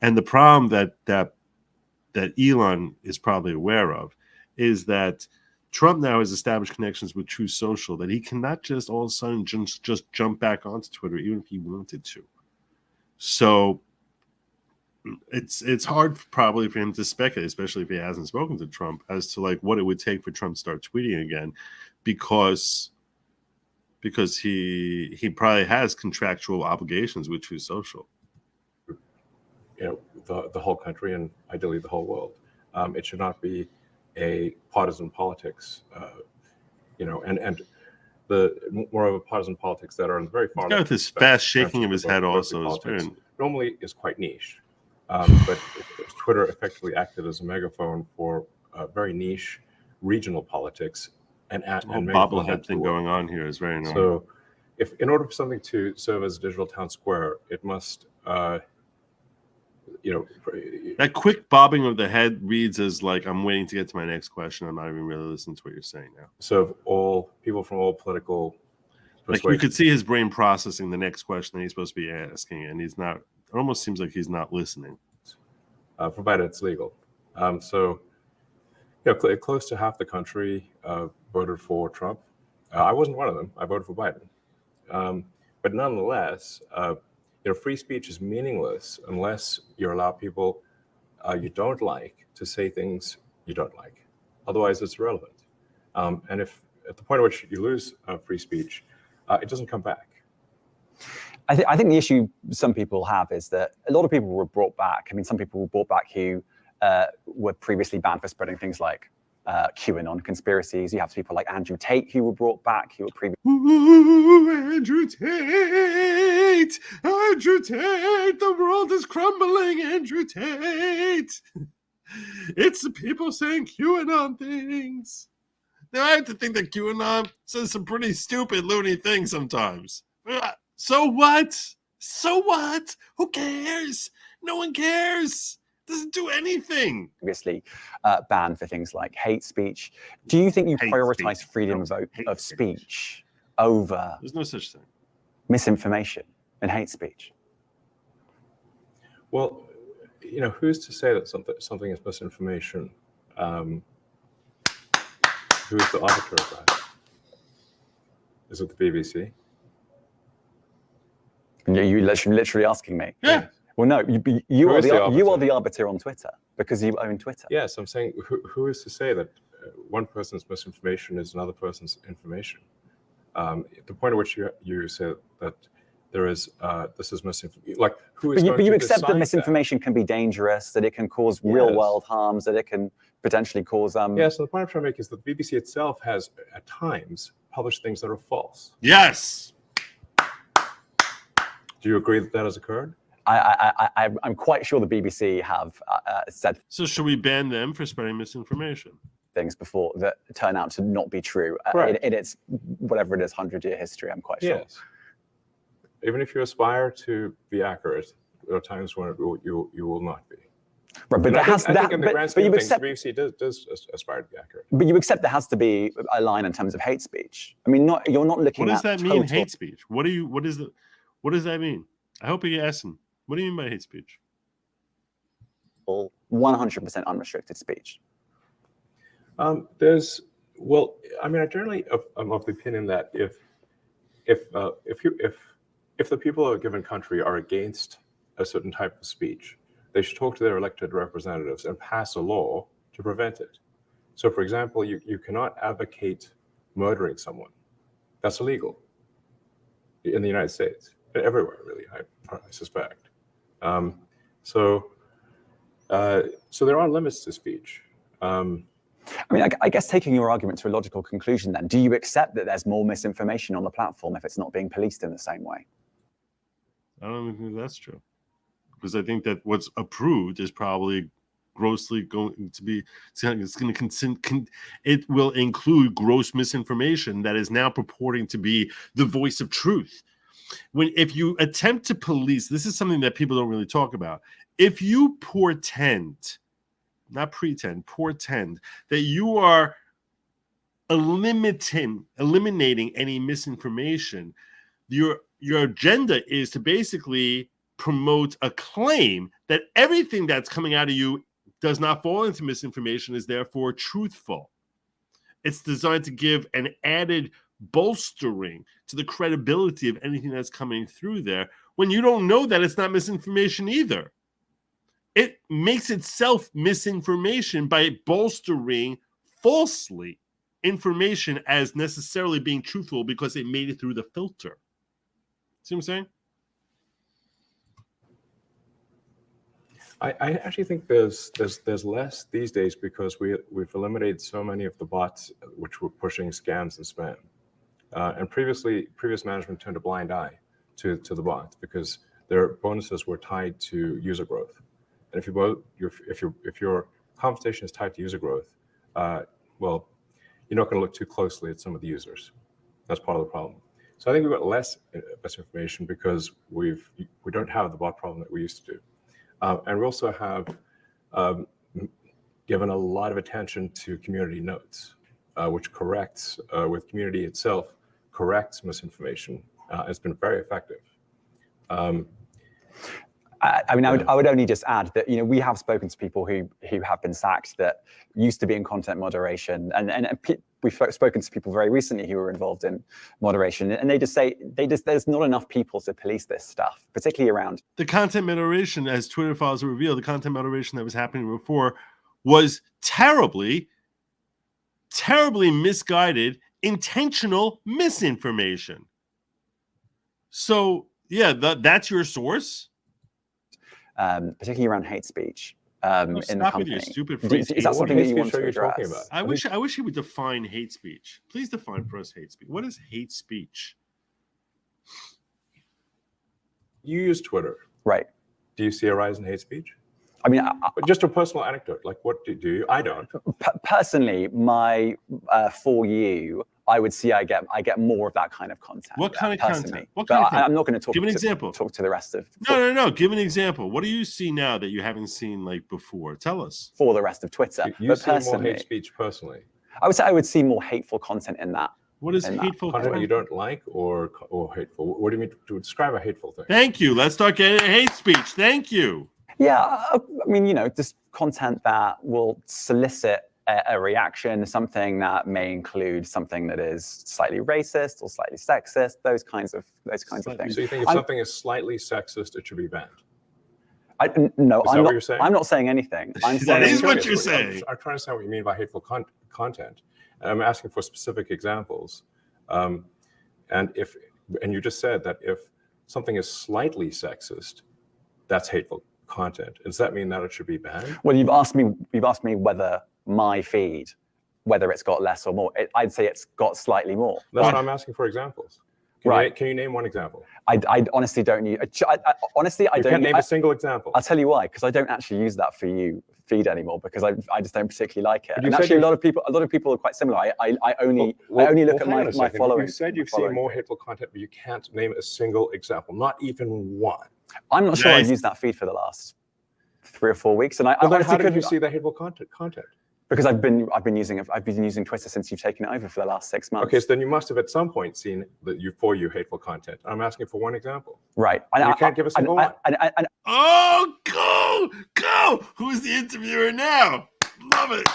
And the problem that Elon is probably aware of is that Trump now has established connections with Truth Social, that he cannot just all of a sudden just jump back onto Twitter, even if he wanted to. So it's hard probably for him to speculate, especially if he hasn't spoken to Trump, as to like what it would take for Trump to start tweeting again, because he probably has contractual obligations with Truth Social. The whole country and ideally the whole world. It should not be a partisan politics, and the more of a partisan politics that are in the very far. He's got this fast shaking of his head also. Normally is quite niche, but if Twitter effectively acted as a megaphone for very niche regional politics, and bobblehead thing going on here is very nice. So, if in order for something to serve as a digital town square, it must. That quick bobbing of the head reads as like, I'm waiting to get to my next question. I'm not even really listening to what you're saying now. So all people from all political persuasions. Like you could see his brain processing the next question that he's supposed to be asking, and he's not. It almost seems like he's not listening. Provided it's legal. Close to half the country voted for Trump. I wasn't one of them. I voted for Biden. But nonetheless, free speech is meaningless unless you allow people you don't like to say things you don't like. Otherwise, it's irrelevant. And if at the point at which you lose free speech, it doesn't come back. I think the issue some people have is that a lot of people were brought back. I mean, some people were brought back who were previously banned for spreading things like QAnon conspiracies. You have people like Andrew Tate who were brought back, who were previously. Andrew Tate! Andrew Tate! The world is crumbling, Andrew Tate! It's the people saying QAnon things. Now, I have to think that QAnon says some pretty stupid, loony things sometimes. So what? So what? Who cares? No one cares. Doesn't do anything. Previously banned for things like hate speech. Do you think you prioritize freedom of speech over? There's no such thing. Misinformation and hate speech. Well, who's to say that something is misinformation? Who is the arbiter of that? Is it the BBC? You're literally asking me. Yeah. Well, no, you are the arbiter on Twitter because you own Twitter. Yes, I'm saying who is to say that one person's misinformation is another person's information? The point at which you say that there is this is misinformation, like who is? But you accept that misinformation can be dangerous, that it can cause real world harms, that it can potentially cause. Yes, so the point I'm trying to make is that the BBC itself has at times published things that are false. Yes. Do you agree that has occurred? I'm quite sure the BBC have said. So should we ban them for spreading misinformation? Things before that turn out to not be true in its whatever it is 100-year history. I'm quite sure. Yes. Even if you aspire to be accurate, there are times when you will not be. Right, but I think in the grand scheme of things, the BBC does aspire to be accurate. But you accept there has to be a line in terms of hate speach. I mean, you're not looking. What does that mean? Hate speech? What does that mean? I hope you ask him. What do you mean by hate speech? 100% unrestricted speech. I generally am of the opinion that if the people of a given country are against a certain type of speech, they should talk to their elected representatives and pass a law to prevent it. So, for example, you cannot advocate murdering someone. That's illegal in the United States. Everywhere, really, I suspect. So there are limits to speech. I guess taking your argument to a logical conclusion then, do you accept that there's more misinformation on the platform if it's not being policed in the same way? I don't think that's true. Because I think that what's approved is probably grossly going to be, it will include gross misinformation that is now purporting to be the voice of truth. If you attempt to police, this is something that people don't really talk about. If you portend not pretend, portend that you are eliminating any misinformation. Your agenda is to basically promote a claim that everything that's coming out of you does not fall into misinformation, is therefore truthful. It's designed to give an added bolstering to the credibility of anything that's coming through there, when you don't know that it's not misinformation either. It makes itself misinformation by bolstering falsely information as necessarily being truthful because it made it through the filter. See what I'm saying? I actually think there's less these days because we've eliminated so many of the bots which were pushing scams and spam. And previous management turned a blind eye to the bots because their bonuses were tied to user growth. And if your compensation is tied to user growth, well, you're not going to look too closely at some of the users. That's part of the problem. So I think we've got less misinformation because we don't have the bot problem that we used to do. And we also have given a lot of attention to community notes, which corrects, with community itself, corrects misinformation. It's been very effective. I mean, I would only just add that, we have spoken to people who have been sacked that used to be in content moderation, and we've spoken to people very recently who were involved in moderation, and they just say there's not enough people to police this stuff, particularly around the content moderation. As Twitter files reveal, the content moderation that was happening before was terribly misguided, intentional misinformation. So yeah, that's your source. Particularly around hate speech in the company. With your stupid is that something that you want to address? About? I wish he would define hate speech. Please define for us hate speech. What is hate speech? You use Twitter, right? Do you see a rise in hate speech? I mean, just a personal anecdote. Like, what do you? I don't. Personally, for you, I would see I get more of that kind of content. What kind of content? What kind of content? I'm not going to talk. Give an example. Talk to the rest of. No. Give an example. What do you see now that you haven't seen like before? Tell us. For the rest of Twitter, you see more hate speech personally. I would say I would see more hateful content in that. What is hateful content you don't like, or hateful? What do you mean to describe a hateful thing? Thank you. Let's start getting hate speech. Thank you. Yeah, I mean, just content that will solicit a reaction, something that may include something that is slightly racist or slightly sexist, those kinds of things. So you think if something is slightly sexist, it should be banned? No, is that what you're saying? I'm not saying anything. I'm saying that is what you're saying. I'm trying to understand what you mean by hateful content, and I'm asking for specific examples. And you just said that if something is slightly sexist, that's hateful content. Does that mean that it should be banned? Well, you've asked me whether my feed, whether it's got less or more. I'd say it's got slightly more. That's what I'm asking for examples. Can you name one example? I honestly don't use. Honestly, I don't. You can't name a single example. I'll tell you why. Because I don't actually use that for you feed anymore because I just don't particularly like it. And actually, a lot of people are quite similar. I only look at my following. You said you've seen more hateful content, but you can't name a single example, not even one. I'm not sure I've used that feed for the last 3 or 4 weeks, and how did you see the hateful content? Because I've been using Twitter since you've taken it over for the last 6 months. Okay, so then you must have at some point seen for you hateful content. I'm asking for one example. Right. You can't give us a single one. Go! Who's the interviewer now? Love it.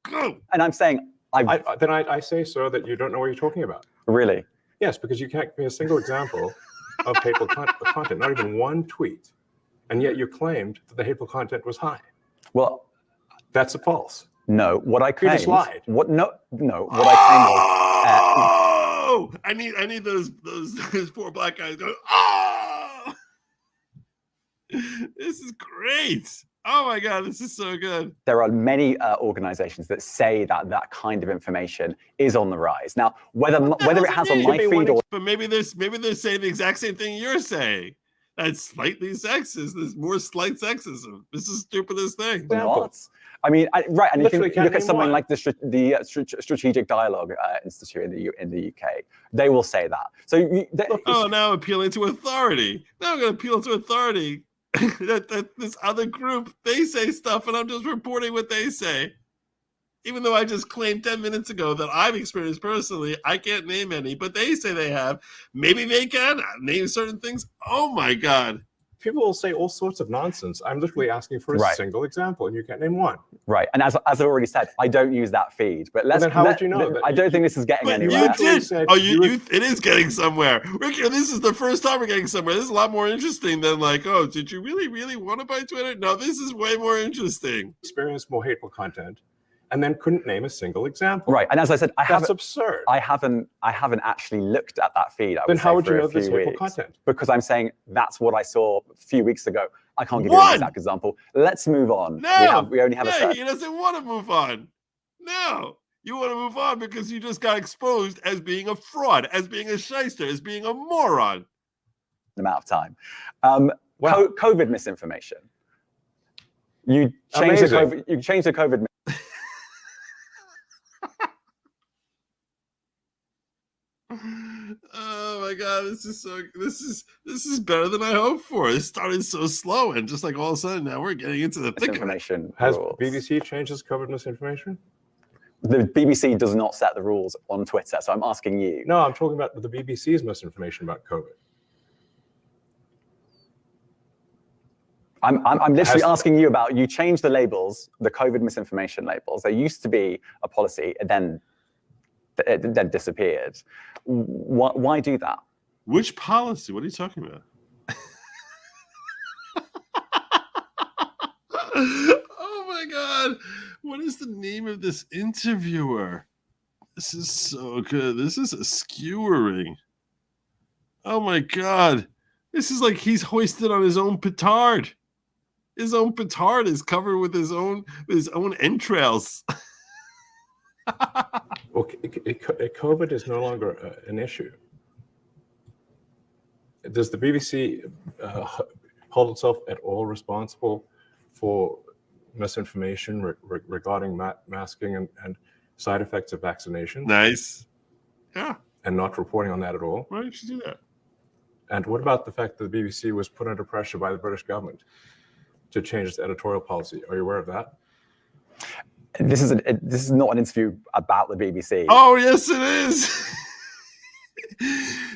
Go. And I'm saying I say, sir, that you don't know what you're talking about. Really? Yes, because you can't give me a single example of hateful content, not even one tweet, and yet you claimed that the hateful content was high. Well, that's false. No, what I claimed. You just lied. What I claimed was. I need those 4 black guys going. Oh, this is great. Oh my God, this is so good. There are many organizations that say that kind of information is on the rise. Now, whether it has on my feed or... But maybe they're saying the exact same thing you're saying. That's slightly sexist. There's more slight sexism. This is the stupidest thing. What? I mean, right, and you can look at something like the Strategic Dialogue Institute in the UK. They will say that. So now appealing to authority. Now I'm going to appeal to authority. that this other group, they say stuff, and I'm just reporting what they say. Even though I just claimed 10 minutes ago that I've experienced personally, I can't name any, but they say they have. Maybe they can name certain things. Oh my God. People will say all sorts of nonsense. I'm literally asking for a single example, and you can't name one. Right. And as I already said, I don't use that feed. But then how would you know? I don't think this is getting anywhere. You did. It is getting somewhere. This is the first time we're getting somewhere. This is a lot more interesting than like, oh, did you really want to buy Twitter? No, this is way more interesting. Experience more hateful content. And then couldn't name a single example. Right, and as I said, that's absurd. I haven't actually looked at that feed. Then how would you know this hateful content? Because I'm saying that's what I saw a few weeks ago. I can't give you an exact example. Let's move on. No, we only have a set. He doesn't want to move on. No, you want to move on because you just got exposed as being a fraud, as being a shyster, as being a moron. Amount of time. COVID misinformation. You changed the COVID. Oh my God, this is better than I hoped for. It started so slow, and just like all of a sudden now we're getting into the thick of it. Has BBC changed its COVID misinformation? The BBC does not set the rules on Twitter, so I'm asking you. No, I'm talking about the BBC's misinformation about COVID. I'm literally asking you about, you changed the labels, the COVID misinformation labels. There used to be a policy, and then it then disappeared. Why do that? Which policy? What are you talking about? Oh my God. What is the name of this interviewer? This is so good. This is a skewering. Oh my God. This is like he's hoisted on his own petard. His own petard is covered with his own entrails. Well, COVID is no longer an issue. Does the BBC hold itself at all responsible for misinformation regarding masking and side effects of vaccination? Nice. Yeah. And not reporting on that at all? Why did you do that? And what about the fact that the BBC was put under pressure by the British government to change its editorial policy? Are you aware of that? This is not an interview about the BBC. Oh, yes, it is.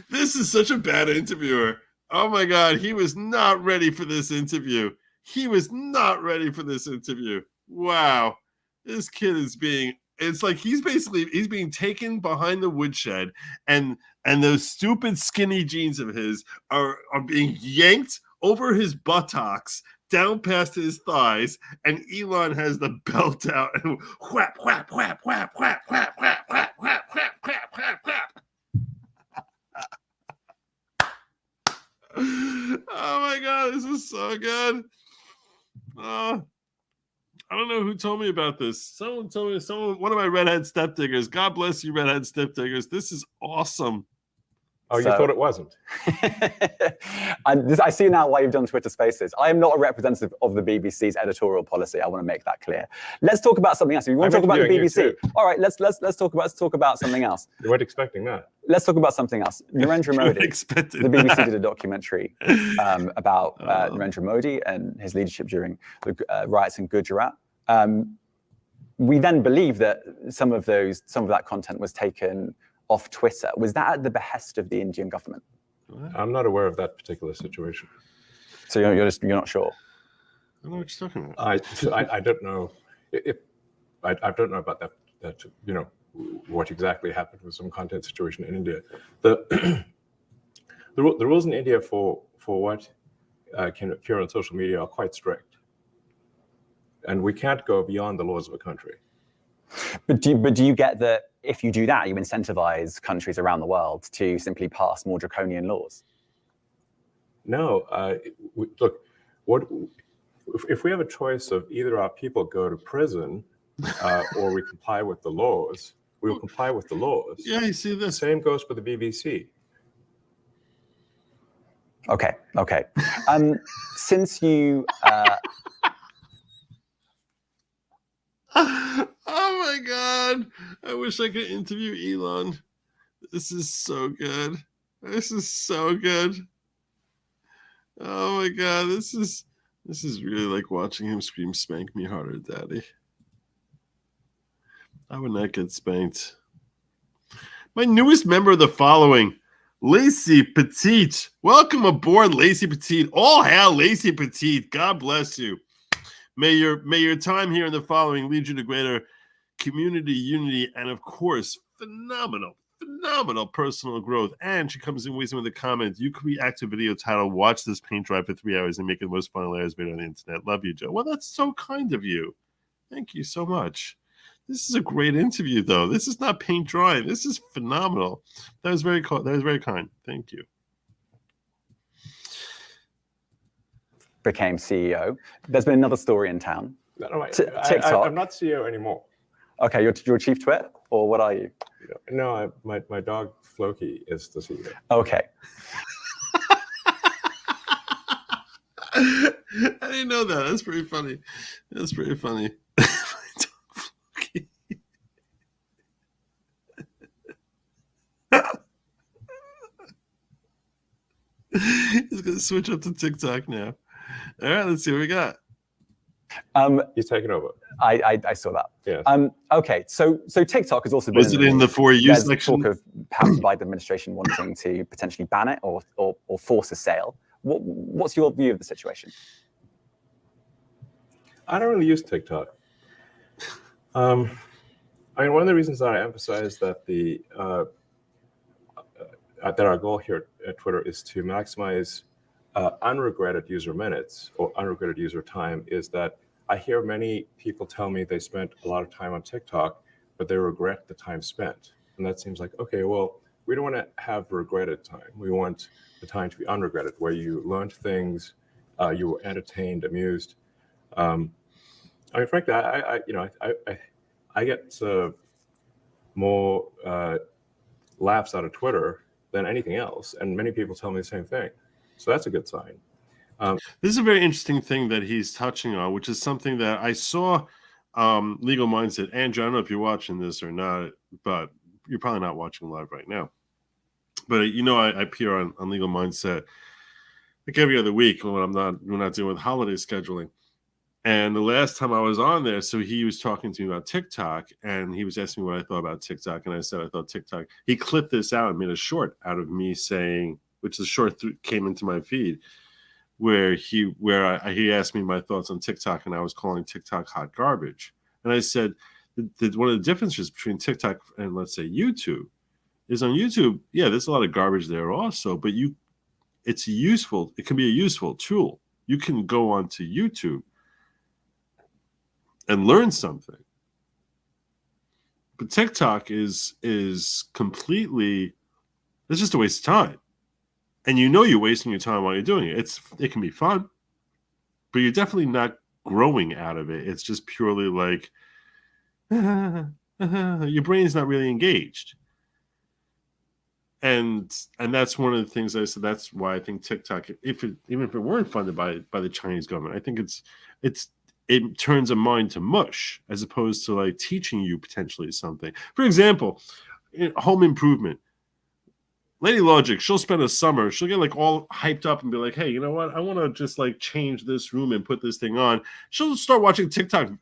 This is such a bad interviewer. Oh, my God. He was not ready for this interview. Wow. This kid is it's like he's being taken behind the woodshed, and those stupid skinny jeans of his are being yanked over his buttocks, down past his thighs, and Elon has the belt out and whap, whap, whap, whap, whap, whap, whap, whap, whap, whap, whap, whap, whap. Oh my God, this is so good. I don't know who told me about this. Someone told me, one of my redhead step diggers. God bless you, redhead step diggers. This is awesome. Oh, you thought it wasn't? I see now why you've done Twitter Spaces. I am not a representative of the BBC's editorial policy. I want to make that clear. Let's talk about something else. If you want to talk about the BBC, all right. Let's talk about something else. You weren't expecting that. Let's talk about something else. Narendra Modi. The BBC did a documentary about Narendra Modi and his leadership during the riots in Gujarat. We then believe that some of that content was taken off Twitter. Was that at the behest of the Indian government? I'm not aware of that particular situation. So you're not sure? I don't know what you're talking about. I don't know. I don't know about that. What exactly happened with some content situation in India. The rules in India for what can appear on social media are quite strict, and we can't go beyond the laws of a country. But do you get that if you do that, you incentivize countries around the world to simply pass more draconian laws? No. Look, if we have a choice of either our people go to prison or we comply with the laws, we will comply with the laws. Yeah, you see this. Same goes for the BBC. Okay. Since you... Oh my God. I wish I could interview Elon. This is so good. Oh my God, this is really like watching him scream, "Spank me harder, daddy." I would not get spanked. My newest member of the following, Lacey Petite. Welcome aboard, Lacey Petite. All hail, Lacey Petite. God bless you. May your time here in the following lead you to greater community unity and, of course, phenomenal personal growth. And she comes in with a comment. You could react to a video titled "Watch this paint dry for 3 hours and make it the most fun hilarious video on the internet." Love you, Joe. Well, that's so kind of you. Thank you so much. This is a great interview, though. This is not paint drying. This is phenomenal. That was very cool. That was very kind. Thank you. Became CEO. There's been another story in town. No, TikTok. I'm not CEO anymore. Okay, you're chief twit, or what are you? No, my dog Floki is the CEO. Okay. I didn't know that. That's pretty funny. That's pretty funny. He's gonna switch up to TikTok now. All right, let's see what we got. He's taking over. I saw that. Yeah. Okay, so TikTok has also been. Was it in the For You section? Talk of perhaps the Biden administration wanting to potentially ban it or force a sale. What's your view of the situation? I don't really use TikTok. I mean, one of the reasons that I emphasize that that our goal here at Twitter is to maximize unregretted user minutes or unregretted user time is that I hear many people tell me they spent a lot of time on TikTok, but they regret the time spent. And that seems like, okay, well, we don't want to have regretted time. We want the time to be unregretted, where you learned things, you were entertained, amused. I mean, frankly, I get more laughs out of Twitter than anything else, and many people tell me the same thing. So that's a good sign. This is a very interesting thing that he's touching on, which is something that I saw Legal Mindset. Andrew, I don't know if you're watching this or not, but you're probably not watching live right now. But I appear on Legal Mindset like every other week when we're not dealing with holiday scheduling. And the last time I was on there, so he was talking to me about TikTok, and he was asking me what I thought about TikTok, and I said I thought TikTok. He clipped this out and made a short out of me saying, which the short came into my feed, where he asked me my thoughts on TikTok, and I was calling TikTok hot garbage. And I said one of the differences between TikTok and, let's say, YouTube is on YouTube, yeah, there's a lot of garbage there also, but it can be a useful tool. You can go onto YouTube and learn something. But TikTok is completely, it's just a waste of time. And you're wasting your time while you're doing it. It can be fun, but you're definitely not growing out of it. It's just purely like, your brain's not really engaged. And that's one of the things I said. That's why I think TikTok, even if it weren't funded by the Chinese government, I think it turns a mind to mush as opposed to like teaching you potentially something. For example, home improvement. Lady Logic, she'll spend a summer, she'll get like all hyped up and be like, hey, you know what? I want to just like change this room and put this thing on. She'll start watching YouTube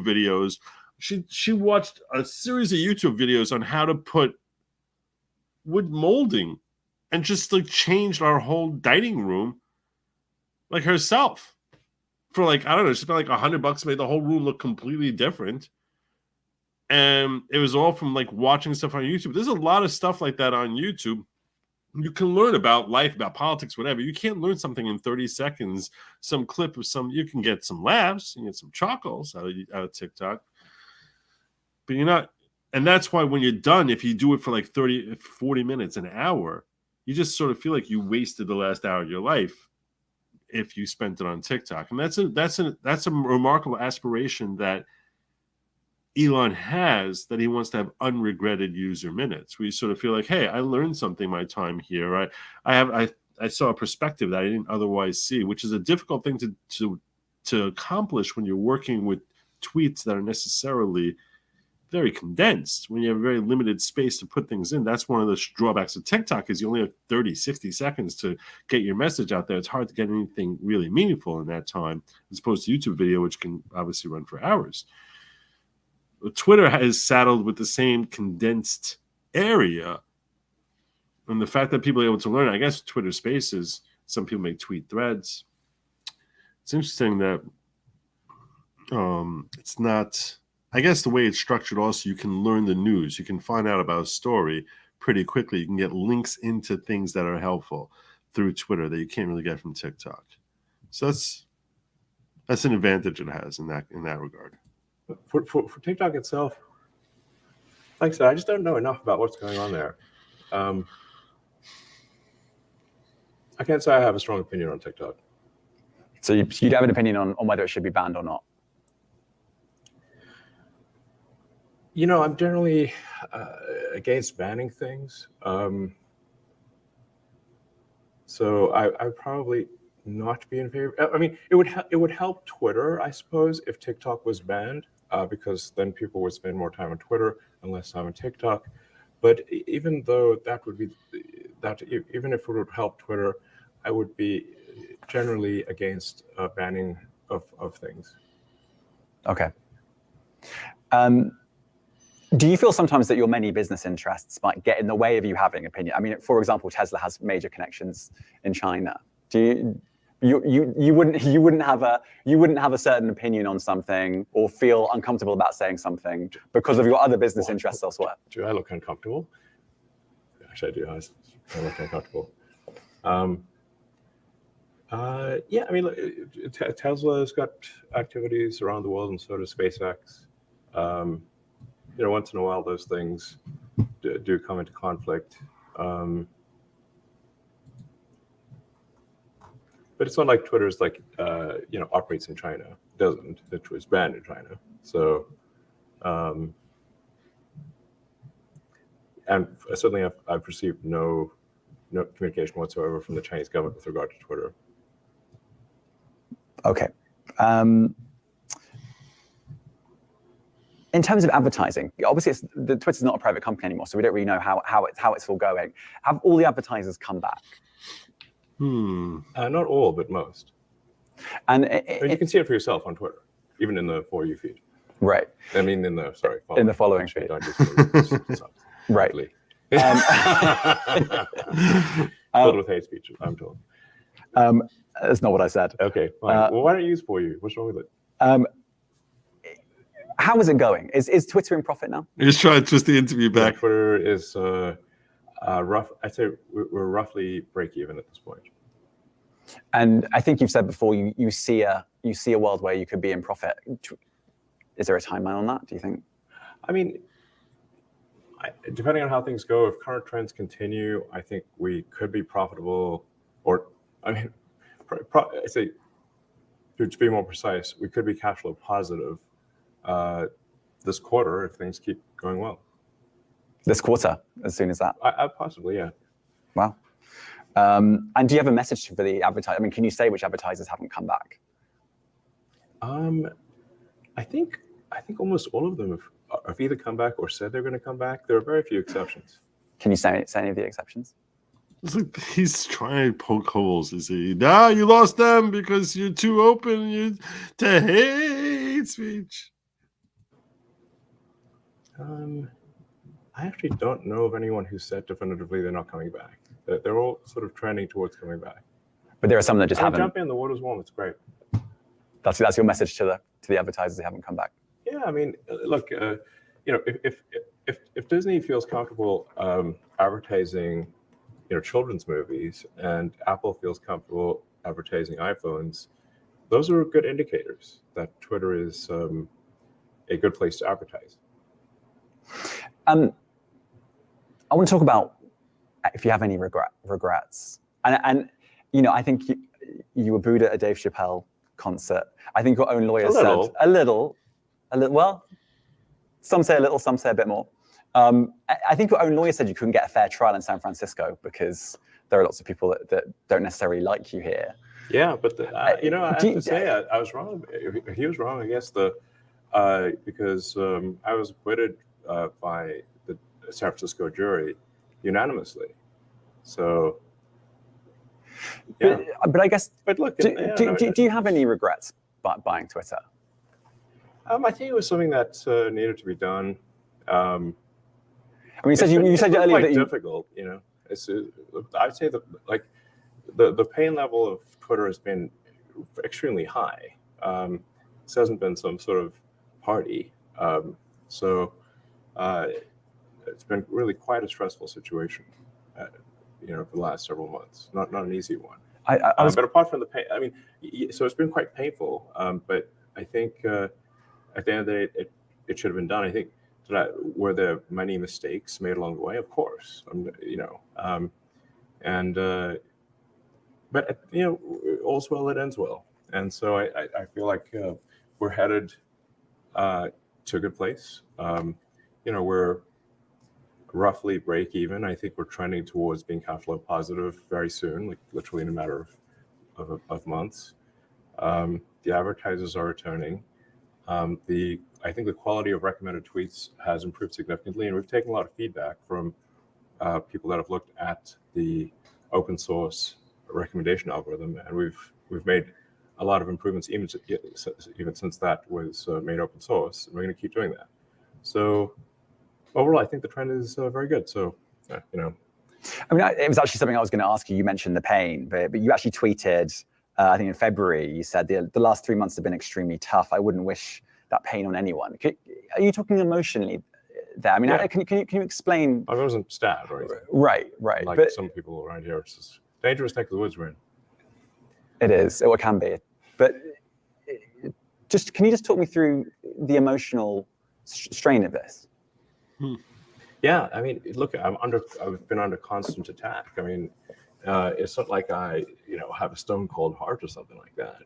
videos. She watched a series of YouTube videos on how to put wood molding and just like changed our whole dining room like herself. For like, I don't know, she spent like $100, made the whole room look completely different. And it was all from like watching stuff on YouTube. There's a lot of stuff like that on YouTube. You can learn about life, about politics, whatever. You can't learn something in 30 seconds, some clip of you can get some laughs, you can get some chuckles out of TikTok. But you're not, and that's why when you're done, if you do it for like 30, 40 minutes, an hour, you just sort of feel like you wasted the last hour of your life if you spent it on TikTok. And that's a remarkable aspiration that Elon has, that he wants to have unregretted user minutes, where you sort of feel like, hey, I learned something my time here. I saw a perspective that I didn't otherwise see, which is a difficult thing to accomplish when you're working with tweets that are necessarily very condensed. When you have a very limited space to put things in, that's one of the drawbacks of TikTok is you only have 30, 60 seconds to get your message out there. It's hard to get anything really meaningful in that time, as opposed to YouTube video, which can obviously run for hours. But Twitter is saddled with the same condensed area. And the fact that people are able to learn, I guess Twitter Spaces, some people make tweet threads. It's interesting that it's not, I guess the way it's structured also, you can learn the news. You can find out about a story pretty quickly. You can get links into things that are helpful through Twitter that you can't really get from TikTok. So that's an advantage it has in that regard. For TikTok itself, like I said, I just don't know enough about what's going on there. I can't say I have a strong opinion on TikTok. So you'd have an opinion on whether it should be banned or not? You know, I'm generally against banning things. So I probably not be in favor. I mean, it would help Twitter, I suppose, if TikTok was banned, because then people would spend more time on Twitter and less time on TikTok. But even though even if it would help Twitter, I would be generally against banning of things. Okay. Do you feel sometimes that your many business interests might get in the way of you having opinion? I mean, for example, Tesla has major connections in China. Do you wouldn't have a certain opinion on something or feel uncomfortable about saying something because of your other business interests elsewhere? Do I look uncomfortable? Actually, I do. I look uncomfortable. Yeah, I mean, Tesla's got activities around the world, and so does SpaceX. You know, once in a while, those things do come into conflict. But it's not like Twitter's like, you know, operates in China. It doesn't. It was banned in China. So, and certainly I've received no communication whatsoever from the Chinese government with regard to Twitter. Okay. In terms of advertising, obviously Twitter's not a private company anymore, so we don't really know how it's all going. Have all the advertisers come back? Not all, but most. And you can see it for yourself on Twitter, even in the For You feed. Right. I mean, in the following feed. Right. Filled with hate speech, I'm told. That's not what I said. Okay, fine. Well, why don't you use For You? What's wrong with it? How is it going? Is Twitter in profit now? He's trying to twist the interview back. Twitter is rough. I'd say we're roughly break even at this point. And I think you've said before you see a world where you could be in profit. Is there a timeline on that, do you think? I mean, depending on how things go, if current trends continue, I think we could be profitable. Or, I mean, I'd say, to be more precise, we could be cash flow positive this quarter if things keep going well. This quarter, as soon as that? Possibly, yeah. Wow. And do you have a message for the advertiser? I mean, can you say which advertisers haven't come back? I think almost all of them have either come back or said they're going to come back. There are very few exceptions. Can you say any of the exceptions? It's like he's trying to poke holes. Is he? Nah, you lost them because you're too open to hate speech. I actually don't know of anyone who said definitively they're not coming back. They're all sort of trending towards coming back. But there are some that just haven't. Jump in, the water's warm. It's great. That's your message to the advertisers who haven't come back. Yeah, I mean, look, you know, if Disney feels comfortable advertising, you know, children's movies, and Apple feels comfortable advertising iPhones, those are good indicators that Twitter is a good place to advertise. I want to talk about if you have any regrets. And you know, I think you were booed at a Dave Chappelle concert. I think your own lawyer said a little. Well, some say a little, some say a bit more. I think your own lawyer said you couldn't get a fair trial in San Francisco because there are lots of people that don't necessarily like you here. Yeah, but you know, I have to say I was wrong. He was wrong. I guess because I was acquitted by the San Francisco jury unanimously. So, yeah. But I guess. But look, do you have any regrets buying Twitter? I think it was something that needed to be done. I mean, you said earlier that difficult. You know, I'd say that like the pain level of Twitter has been extremely high. This hasn't been some sort of party. So it's been really quite a stressful situation, for the last several months. Not an easy one. But apart from the pain, I mean, so it's been quite painful. But I think at the end of the day, it should have been done. I think were there many mistakes made along the way? Of course, but all's well that ends well. And so I feel like we're headed to a good place. We're roughly break even. I think we're trending towards being cash flow positive very soon, like literally in a matter of months. The advertisers are returning. I think the quality of recommended tweets has improved significantly, and we've taken a lot of feedback from people that have looked at the open source recommendation algorithm, and we've made a lot of improvements even since that was made open source, and we're going to keep doing that. So overall, I think the trend is very good. So, I mean, it was actually something I was going to ask you. You mentioned the pain, but you actually tweeted, I think in February, you said the last 3 months have been extremely tough. I wouldn't wish that pain on anyone. Are you talking emotionally there? I mean, can you explain? I wasn't stabbed or anything. Right. Like some people around here, it's just dangerous neck of the woods we're in. It is, or it can be. But can you just talk me through the emotional strain of this? Yeah, I mean, look, I've been under constant attack. I mean, it's not like I, have a stone cold heart or something like that.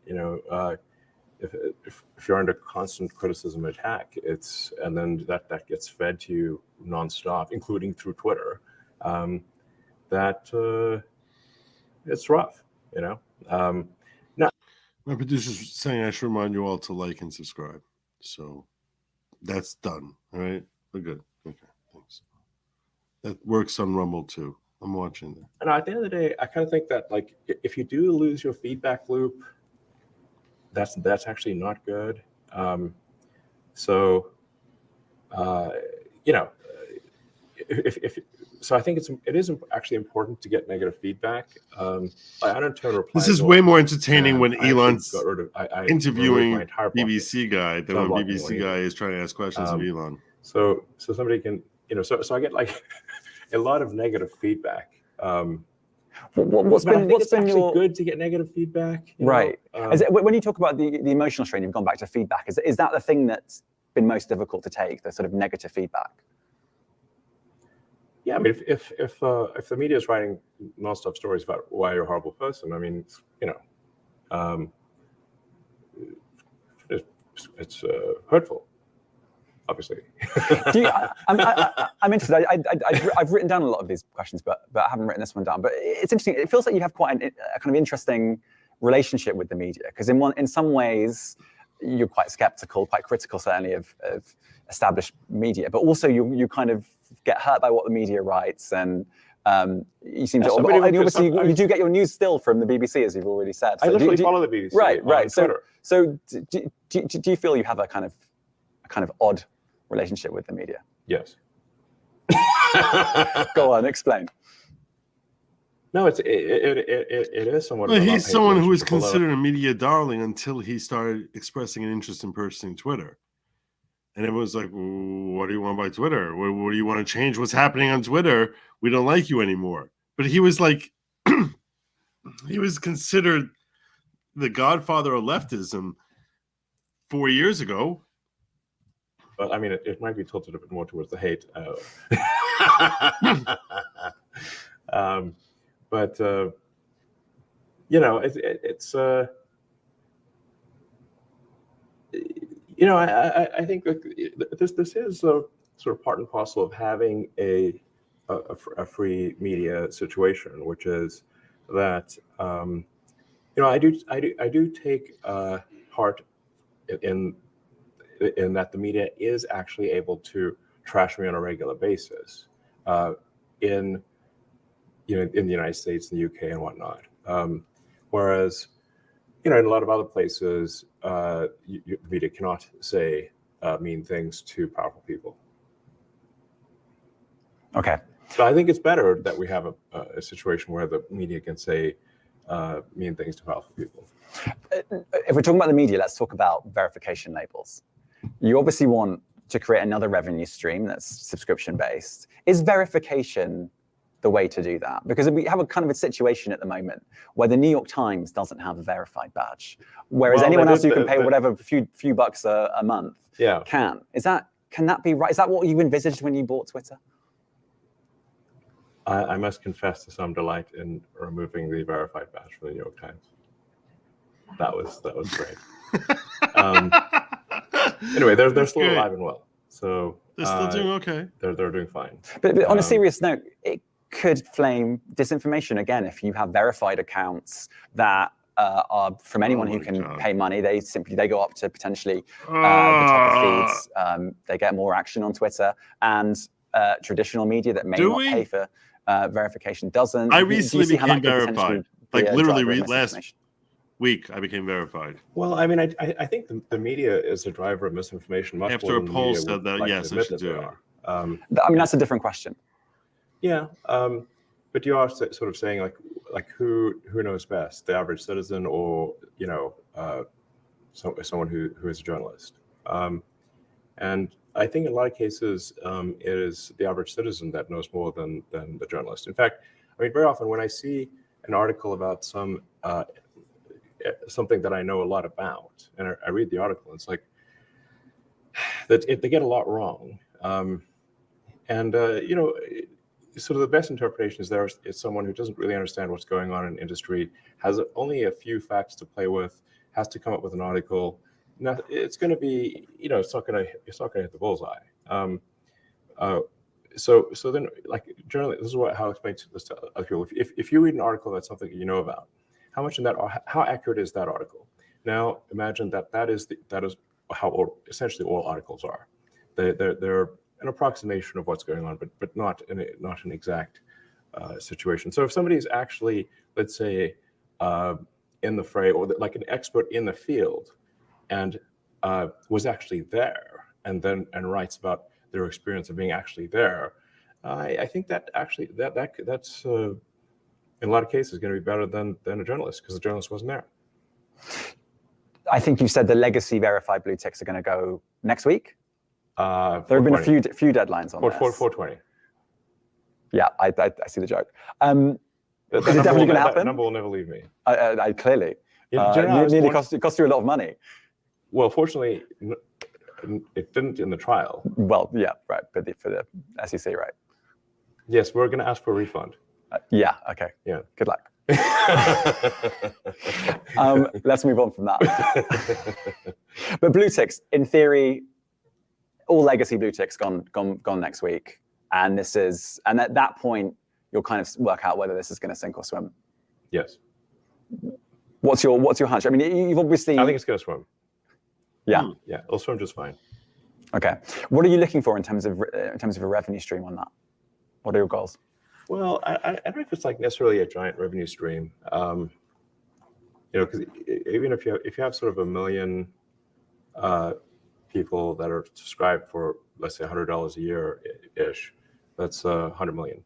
If you're under constant criticism and attack, and then that gets fed to you nonstop, including through Twitter, it's rough, My producer's saying I should remind you all to like and subscribe. So that's done. All right, we're good. Okay, thanks. That works on Rumble too. I'm watching that. And at the end of the day, I kind of think that like if you do lose your feedback loop, that's actually not good. So I think it is actually important to get negative feedback. I don't turn replies. This is way more entertaining when Elon's interviewing BBC guy than when BBC guy is trying to ask questions of Elon. So somebody can, so I get like a lot of negative feedback. What's been actually good to get negative feedback? Right. When you talk about the emotional strain, you've gone back to feedback. Is that the thing that's been most difficult to take, the sort of negative feedback? Yeah, I mean, if the media is writing nonstop stories about why you're a horrible person, I mean, it's hurtful, obviously. I'm interested. I've written down a lot of these questions, but I haven't written this one down. But it's interesting. It feels like you have quite a kind of interesting relationship with the media, because in some ways you're quite skeptical, quite critical, certainly of established media, but also you kind of get hurt by what the media writes, and you seem to. Obviously, you do get your news still from the BBC, as you've already said. So I literally follow the BBC. Right. So do you feel you have a kind of odd relationship with the media? Yes. Go on, explain. No, it is somewhat. Well, he's someone who was considered a media darling until he started expressing an interest in purchasing Twitter. And everyone's like, what do you want by Twitter? What do you want to change? What's happening on Twitter? We don't like you anymore. But he was like, he was considered the godfather of leftism 4 years ago. But I mean, it might be tilted a bit more towards the hate. But it's I think this is sort of part and parcel of having a free media situation, which is that I do take part in in that the media is actually able to trash me on a regular basis in the United States, the UK, and whatnot. Whereas, in a lot of other places, the media cannot say mean things to powerful people. Okay. So I think it's better that we have a situation where the media can say mean things to powerful people. If we're talking about the media, let's talk about verification labels. You obviously want to create another revenue stream that's subscription-based. Is verification the way to do that? Because we have a kind of a situation at the moment where the New York Times doesn't have a verified badge, whereas anyone else who can pay whatever few bucks a month can. Can that be right? Is that what you envisaged when you bought Twitter? I must confess to some delight in removing the verified badge from the New York Times. That was great. Anyway, they're still alive and well, so they're still doing okay. They're doing fine. But on a serious note, it could flame disinformation again if you have verified accounts that are from anyone who can pay money. They go up to potentially the top of feeds. They get more action on Twitter, and traditional media that may not pay for verification doesn't. I recently became verified. Like literally last week, I became verified. Well, I mean, I think the media is a driver of misinformation much after more a than poll the said that like yes, I should do it. I mean, that's a different question. Yeah, but you are sort of saying like who knows best, the average citizen or someone who is a journalist. And I think in a lot of cases it is the average citizen that knows more than the journalist. In fact, I mean, very often when I see an article about something that I know a lot about, and I read the article, it's like that they get a lot wrong. Sort of the best interpretation is someone who doesn't really understand what's going on in industry, has only a few facts to play with, has to come up with an article. Now, it's going to be, it's not going to hit the bullseye. So then, like, generally, this is how I explain this to other people. If you read an article about something you know about, how accurate is that article? Now, imagine that is how essentially all articles are. They're an approximation of what's going on, but not an exact situation. So if somebody is actually, let's say, in the fray, or like an expert in the field, and was actually there, and writes about their experience of being actually there, I think that actually that's in a lot of cases going to be better than a journalist, because the journalist wasn't there. I think you said the legacy verified blue ticks are going to go next week. There have been a few deadlines on this. 420. Yeah, I see the joke. Is it definitely going to happen? That number will never leave me. I clearly. It cost you a lot of money. Well, fortunately, it didn't in the trial. Well, yeah, right, but for the SEC, right? Yes, we're going to ask for a refund. Yeah, okay. Yeah. Good luck. Let's move on from that. But blue ticks, in theory, all legacy blue ticks gone next week, and at that point you'll kind of work out whether this is going to sink or swim. Yes. What's your hunch? I mean, you've obviously. I think it's going to swim. Yeah. Yeah, it'll swim just fine. Okay. What are you looking for in terms of a revenue stream on that? What are your goals? Well, I don't know if it's like necessarily a giant revenue stream. Because even if you have sort of 1 million people that are subscribed for, let's say, $100 a year ish, that's $100 million.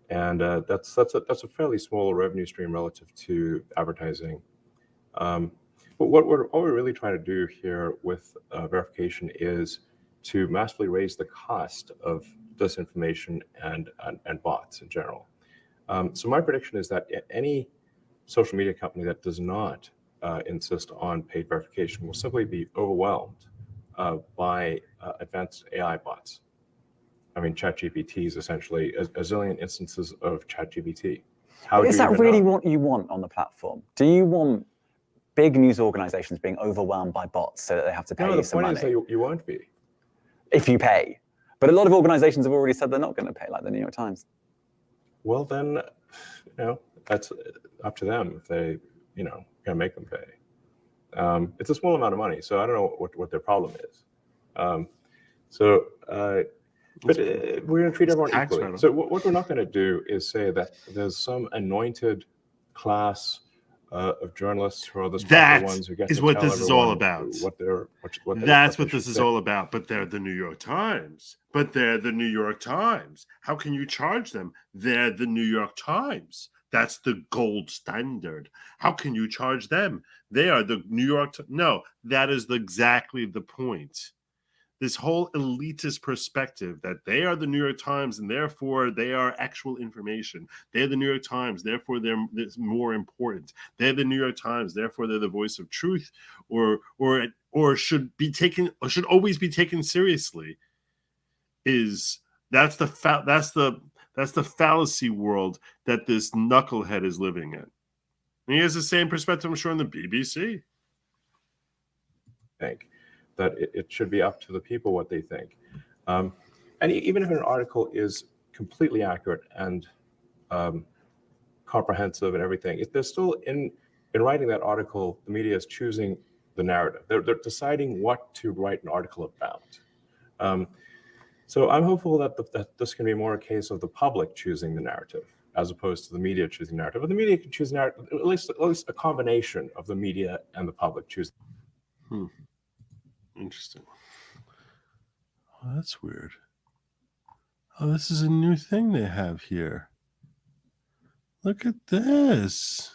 And that's a fairly small revenue stream relative to advertising. But what we're really trying to do here with verification is to massively raise the cost of disinformation and bots in general. So my prediction is that any social media company that does not insist on paid verification will simply be overwhelmed by advanced AI bots. I mean, ChatGPT is essentially a zillion instances of ChatGPT. Is that really what you want on the platform? Do you want big news organizations being overwhelmed by bots so that they have to pay you some money? No, the point is that you won't be. If you pay. But a lot of organizations have already said they're not going to pay, like the New York Times. Well, then, that's up to them if they, can make them pay. It's a small amount of money, so I don't know what their problem is. But we're going to treat everyone equally. So what we're not going to do is say that there's some anointed class of journalists who are the special ones who get to what tell this is all everyone about. That's what this is all about. But they're the New York Times. How can you charge them? They're the New York Times. That's the gold standard. How can you charge them? They are the New York Times. No, that is exactly the point. This whole elitist perspective that they are the New York Times and therefore they are actual information. They're the New York Times, therefore they're more important. They're the New York Times, therefore they're the voice of truth, or should always be taken seriously. That's the fallacy world that this knucklehead is living in. And he has the same perspective, I'm sure, on the BBC. Think that it should be up to the people what they think. And even if an article is completely accurate and comprehensive and everything, there's still in writing that article, the media is choosing the narrative. They're deciding what to write an article about. So I'm hopeful that this can be more a case of the public choosing the narrative as opposed to the media choosing narrative. But the media can choose narrative, at least a combination of the media and the public choosing. Interesting. Oh, that's weird. Oh, this is a new thing they have here. Look at this.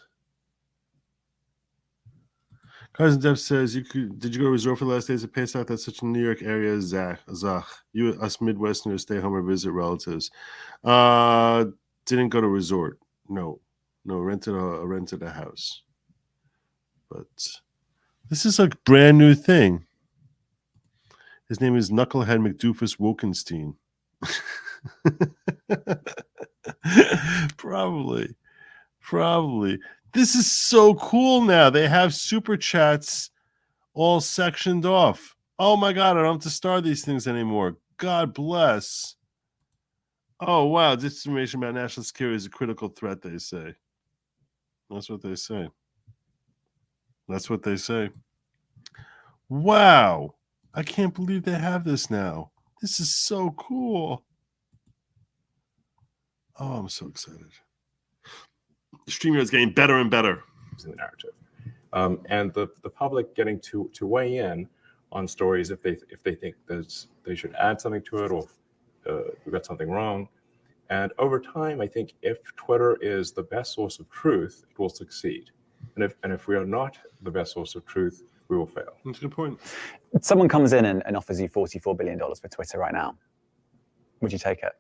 Cousin Deb says, did you go to a resort for the last days of Pesach? That's such a New York area, Zach. You, us Midwesterners, stay home or visit relatives. Didn't go to a resort. No, rented a house. But this is a brand new thing. His name is Knucklehead McDoofus Wokenstein. Probably. This is so cool now. They have super chats all sectioned off. Oh my God, I don't have to star these things anymore. God bless. Oh wow, disinformation about national security is a critical threat, they say. That's what they say. Wow. I can't believe they have this now. This is so cool. Oh, I'm so excited. The StreamYard is getting better and better. In the narrative, and the public getting to weigh in on stories if they think they should add something to it or we got something wrong. And over time, I think if Twitter is the best source of truth, it will succeed. And if we are not the best source of truth, we will fail. That's a good point. Someone comes in and offers you $44 billion for Twitter right now. Would you take it?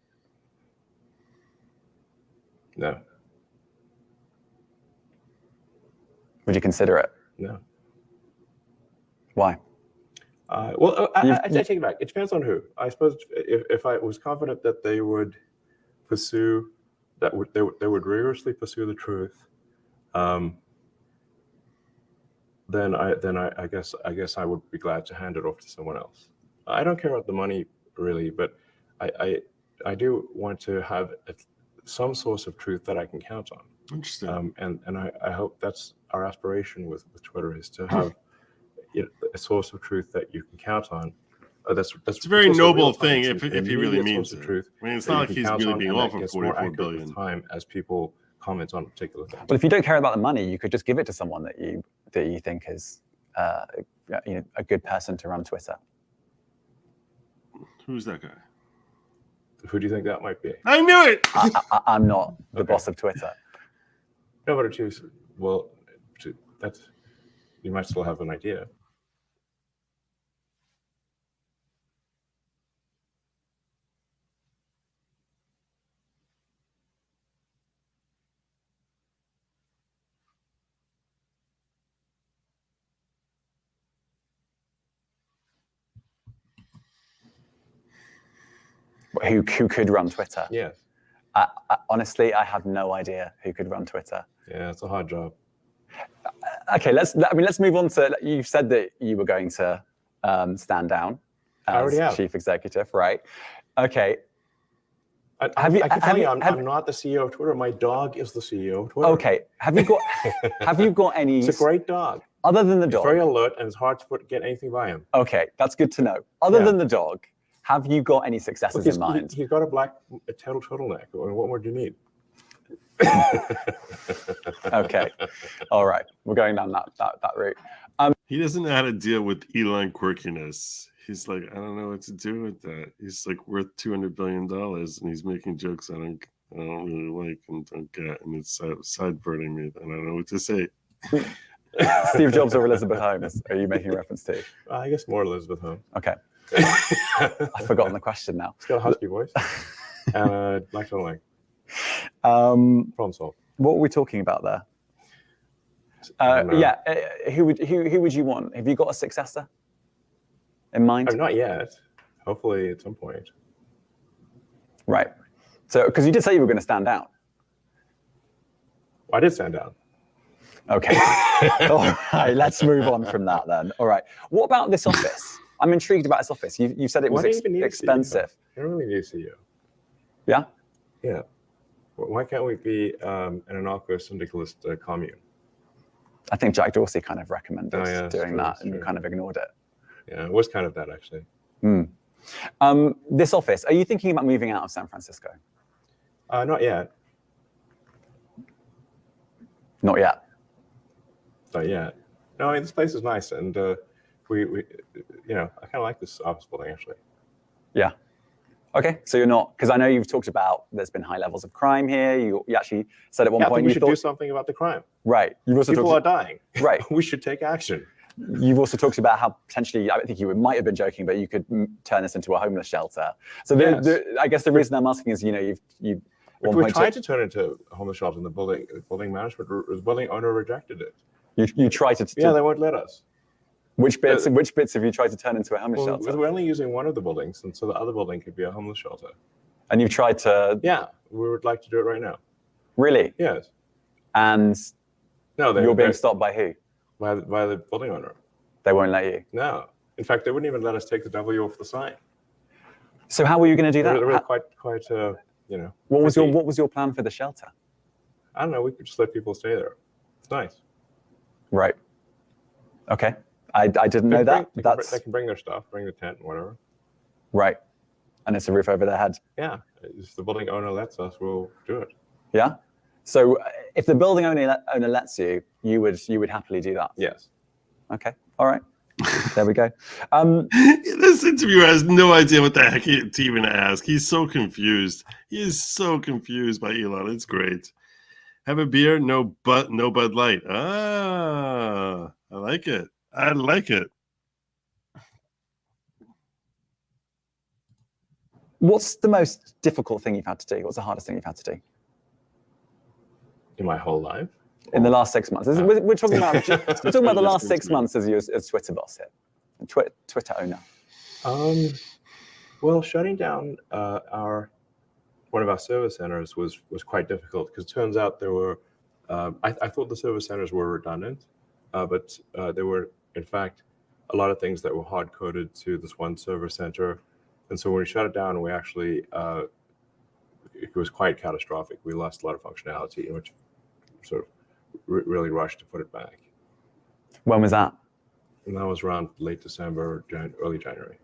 No. Would you consider it? No. Why? I take it back. It depends on who. I suppose if I was confident that they would pursue, they would rigorously pursue the truth, then I guess I would be glad to hand it off to someone else. I don't care about the money really, but I do want to have some source of truth that I can count on. Interesting. And I hope that's our aspiration with Twitter, is to have a source of truth that you can count on. That's a very noble thing if he really means it. Truth, I mean, it's not like he's really being offered $44 billion. Time as people comment on a particular thing. Well, if you don't care about the money, you could just give it to someone that you think is a good person to run Twitter. Who's that guy? Who do you think that might be? I knew it. I'm not the boss of Twitter. No, but that's, you might still have an idea. Who could run Twitter? Yes. Honestly, I have no idea who could run Twitter. Yeah, it's a hard job. Okay, let's move on to. You said that you were going to stand down as chief executive, right? Okay. I can tell you, I'm not the CEO of Twitter. My dog is the CEO of Twitter. Okay. Have you got any? It's a great dog. Other than the He's dog. very alert, and it's hard to get anything by him. Okay, that's good to know. Other than the dog, have you got any successes in mind? He's got a turtleneck. What more do you need? Okay, all right, we're going down that route. He doesn't know how to deal with Elon quirkiness. He's like, I don't know what to do with that. He's like worth $200 billion, and he's making jokes I don't really like and don't get, and it's sideburning me. I don't know what to say. Steve Jobs or Elizabeth Holmes? Are you making a reference to? I guess more Elizabeth Holmes. Okay. I've forgotten the question now. He's got a husky voice and black turtleneck. Problem solved. What were we talking about there? Who would you want? Have you got a successor in mind? Not yet. Hopefully at some point. Right. So, because you did say you were going to stand down. I did stand down. Okay. All right. Let's move on from that then. All right. What about this office? I'm intrigued about this office. You said it was expensive. I don't really need a CEO. Yeah. Yeah. Why can't we be an anarchist syndicalist commune? I think Jack Dorsey kind of recommended doing that, and you kind of ignored it. Yeah, it was kind of that actually. This office, are you thinking about moving out of San Francisco? Not yet. Not yet. Not yet. No, I mean, this place is nice, and we I kind of like this office building actually. Yeah. Okay, so you're not, because I know you've talked about there's been high levels of crime here. You actually said at one point we should do something about the crime. Right. You've also people are dying. Right. We should take action. You've also talked about how potentially, I think you might have been joking, but you could turn this into a homeless shelter. So I guess the reason I'm asking is, we tried to turn it into a homeless shelter in the building management, the building owner rejected it. You tried to. Yeah, they won't let us. Which bits have you tried to turn into a homeless shelter? We're only using one of the buildings, and so the other building could be a homeless shelter. And you've tried to. Yeah, we would like to do it right now. Really? Yes. And you're being stopped by who? By the building owner. They won't let you? No. In fact, they wouldn't even let us take the W off the sign. So how were you going to do that? They're really quite What was your plan for the shelter? I don't know. We could just let people stay there. It's nice. Right. Okay. I didn't know that. They can bring their stuff, bring the tent, whatever. Right. And it's a roof over their heads. Yeah. If the building owner lets us, we'll do it. Yeah. So if the building owner lets you, you would happily do that. Yes. Okay. All right. There we go. This interviewer has no idea what the heck to even ask. He's so confused. He is so confused by Elon. It's great. Have a beer? No Bud Light. Ah, I like it. I like it. What's the most difficult thing you've had to do? What's the hardest thing you've had to do? In my whole life? In the last 6 months. We're talking about the last 6 months as you as Twitter boss here, Twitter owner. Well, shutting down one of our service centers was quite difficult because it turns out there were. I thought the service centers were redundant, but there were in fact a lot of things that were hard coded to this one server center, and so when we shut it down, we actually it was quite catastrophic. We lost a lot of functionality, which sort of really rushed to put it back. When was that? And that was around late December, early January.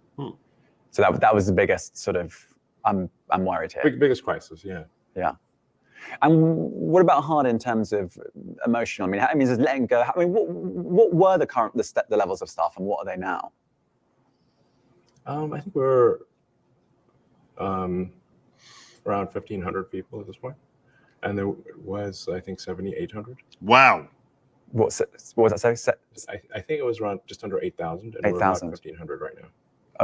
So that was the biggest sort of. I'm worried here. Biggest crisis, yeah. Yeah. And what about hard in terms of emotional? I mean, just letting go. I mean, what were the levels of staff, and what are they now? I think we're around 1,500 people at this point, and there was, I think, 7,800. Wow. What was that say? I think it was around just under 8,000, and 8,000. we're about 1,500 right now.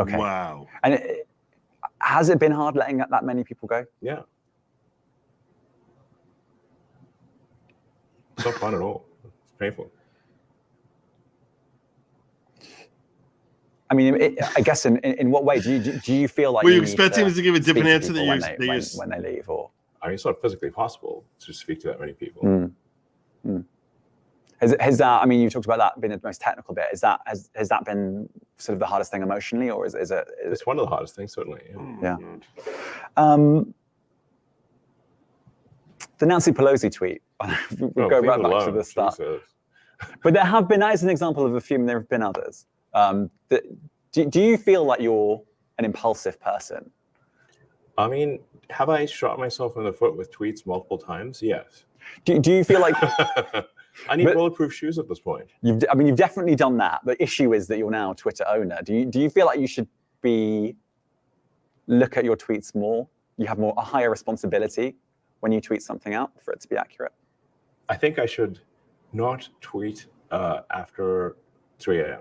Okay. Wow. And has it been hard letting that many people go? Yeah. It's not fun at all. It's painful. I mean, I guess in what way do you feel like? Were you expecting us to give a different answer when they leave, or? I mean, it's not physically possible to speak to that many people. Has that? I mean, you talked about that being the most technical bit. Has that been sort of the hardest thing emotionally, or is it? It's one of the hardest things, certainly. Yeah. The Nancy Pelosi tweet. We'll go right back to the start. But there have been, that is an example of a few, and there have been others. Do you feel like you're an impulsive person? I mean, have I shot myself in the foot with tweets multiple times? Yes. Do you feel like I need bulletproof shoes at this point? You've definitely done that. The issue is that you're now a Twitter owner. Do you feel like you should look at your tweets more? You have a higher responsibility when you tweet something out for it to be accurate? I think I should not tweet after 3 a.m.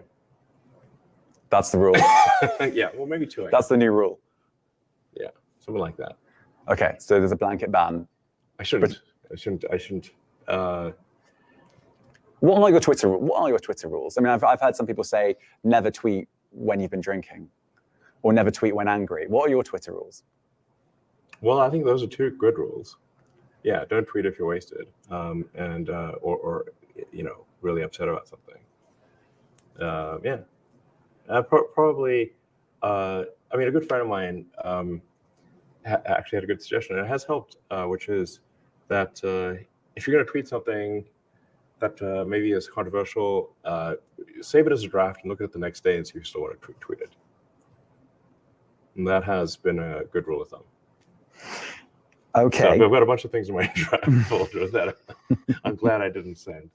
That's the rule. Yeah, well, maybe 2 a.m. That's the new rule. Yeah, something like that. Okay, so there's a blanket ban. I shouldn't. What are your Twitter rules? I mean, I've heard some people say never tweet when you've been drinking, or never tweet when angry. What are your Twitter rules? Well, I think those are 2 good rules. Yeah, don't tweet if you're wasted, or really upset about something. Yeah, probably. I mean, a good friend of mine actually had a good suggestion, and it has helped, which is that if you're going to tweet something that maybe is controversial, save it as a draft and look at it the next day and see if you still want to tweet it. And that has been a good rule of thumb. Okay. So I've got a bunch of things in my draft folder that I'm glad I didn't send.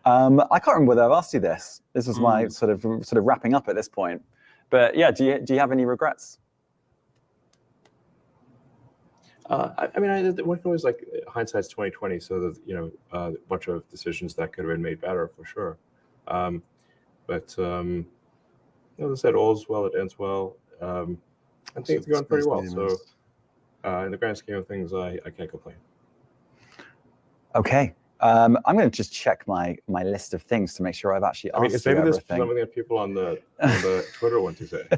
I can't remember whether I've asked you this. This was my sort of wrapping up at this point. But yeah, do you have any regrets? I mean, one can always, like, hindsight's 2020. So that a bunch of decisions that could have been made better for sure. But as I said, all's well that ends well. I think it's going pretty well. So in the grand scheme of things, I can't complain. Okay. I'm going to just check my list of things to make sure I've actually asked maybe you there's everything. something that people on the Twitter want to say.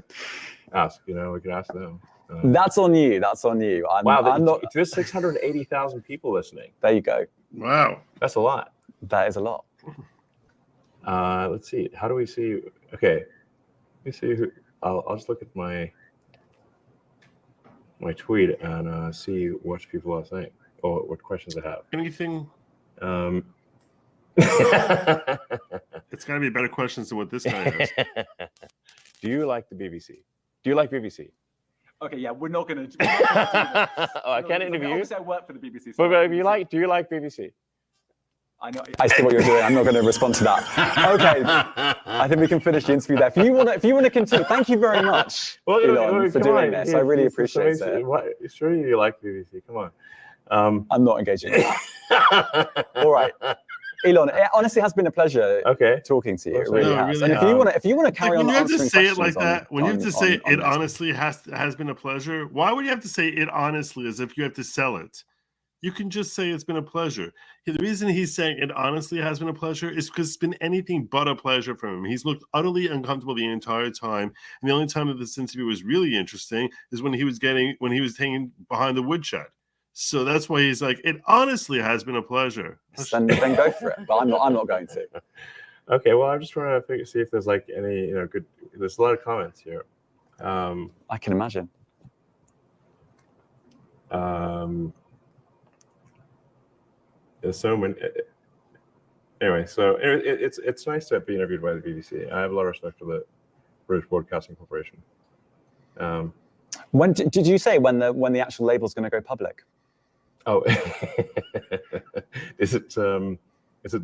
Ask, we can ask them. That's on you. That's on you. There's 680,000 people listening. There you go. Wow. That's a lot. That is a lot. Let's see. How do we see? Okay. Let me see who. I'll just look at my tweet and see what people are saying or what questions I have. Anything? It's got to be better questions than what this guy has. Do you like the BBC? Do you like BBC? Okay, yeah, we're not going to. I can't interview you. I work for the BBC. But do you like BBC? I know. I see what you're doing. I'm not going to respond to that. Okay, I think we can finish the interview there. If you want to continue, thank you very much, Elon, for doing this. I really appreciate it. Sure, you like BBC. Come on. I'm not engaging. All right, Elon. It honestly has been a pleasure. Talking to you. It really has. And if you want to carry on, when you have to say it like that, when you have to say it honestly has been a pleasure. Why would you have to say it honestly as if you have to sell it? You can just say it's been a pleasure. The reason he's saying it honestly has been a pleasure is because it's been anything but a pleasure for him. He's looked utterly uncomfortable the entire time. And the only time that this interview was really interesting is when he was hanging behind the woodshed. So that's why he's like, it honestly has been a pleasure. Then go for it. But I'm not going to. Okay, well, I'm just trying to see if there's like any good. There's a lot of comments here. I can imagine. There's so many. Anyway, so it's nice to be interviewed by the BBC. I have a lot of respect for the British Broadcasting Corporation. When did you say when the actual label's going to go public? Oh, is it? Do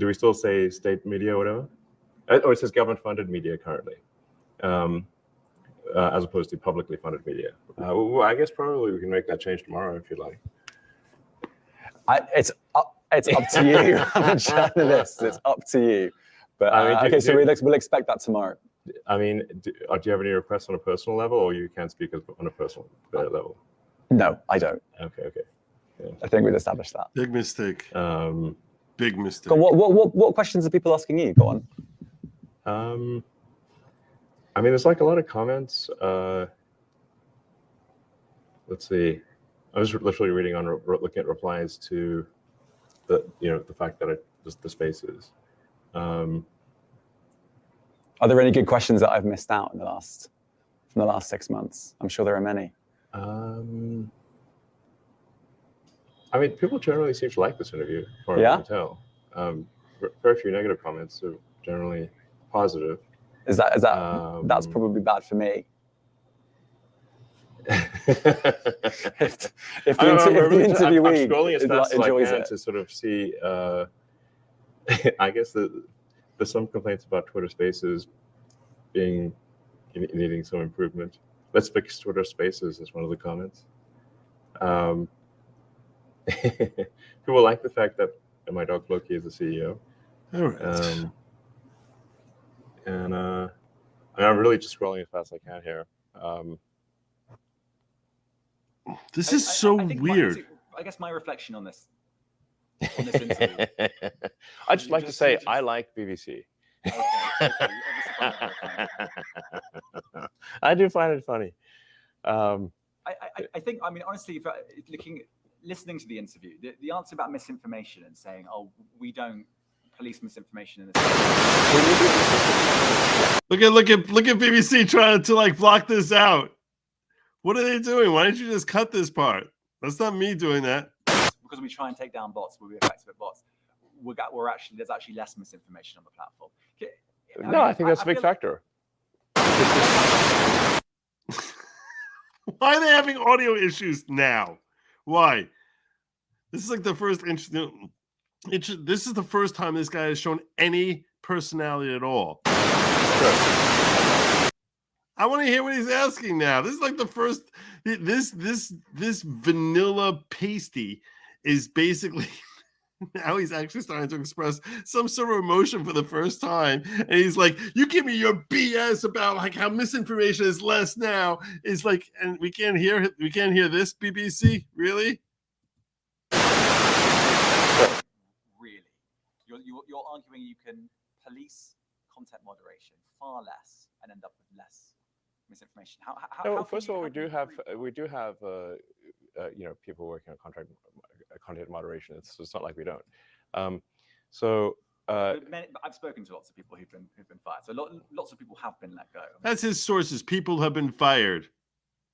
we still say state media or whatever? Oh, it says government-funded media currently, as opposed to publicly funded media. Well, I guess probably we can make that change tomorrow if you'd like. It's up to you. I'm a journalist. It's up to you. But so we'll expect that tomorrow. I mean, do you have any requests on a personal level, or you can't speak on a personal level? No, I don't. Okay. Yeah. I think we've established that. Big mistake. Big mistake. Go on, what questions are people asking you? Go on. I mean, there's like a lot of comments. Let's see. I was literally reading looking at replies to the fact that the spaces. Are there any good questions that I've missed out from the last 6 months? I'm sure there are many. I mean, people generally seem to like this interview, as far as I can tell. very few negative comments, so generally positive. Is that that's probably bad for me. if the interviewee I'm scrolling as fast as I can it. to sort of see. I guess there's some complaints about Twitter Spaces needing some improvement. Let's fix Twitter Spaces is one of the comments. People like the fact that my dog Loki is the CEO. All right. And I'm really just scrolling as fast as I can here. This is so weird. I guess my reflection on this interview. I'd just like to say I like BBC. Okay. I do find it funny. I think, I mean, honestly, listening to the interview, the answer about misinformation and saying, "Oh, we don't police misinformation in this." Look at BBC trying to like block this out. What are they doing? Why didn't you just cut this part? That's not me doing that. Because we try and take down bots, we'll be effective at bots. There's actually less misinformation on the platform. I think that's a big factor. Why are they having audio issues now? Why? This is like the first this is the first time this guy has shown any personality at all. I want to hear what he's asking now. This is like the first. This vanilla pasty is basically now he's actually starting to express some sort of emotion for the first time, and he's like, "You give me your BS about like how misinformation is less now." It's like, and we can't hear this BBC, really. Really, you're arguing you can police content moderation far less and end up with less misinformation. How first of all, we do have people working on content moderation. It's not like we don't. I've spoken to lots of people who've been fired. So lots of people have been let go. That's his sources. People have been fired.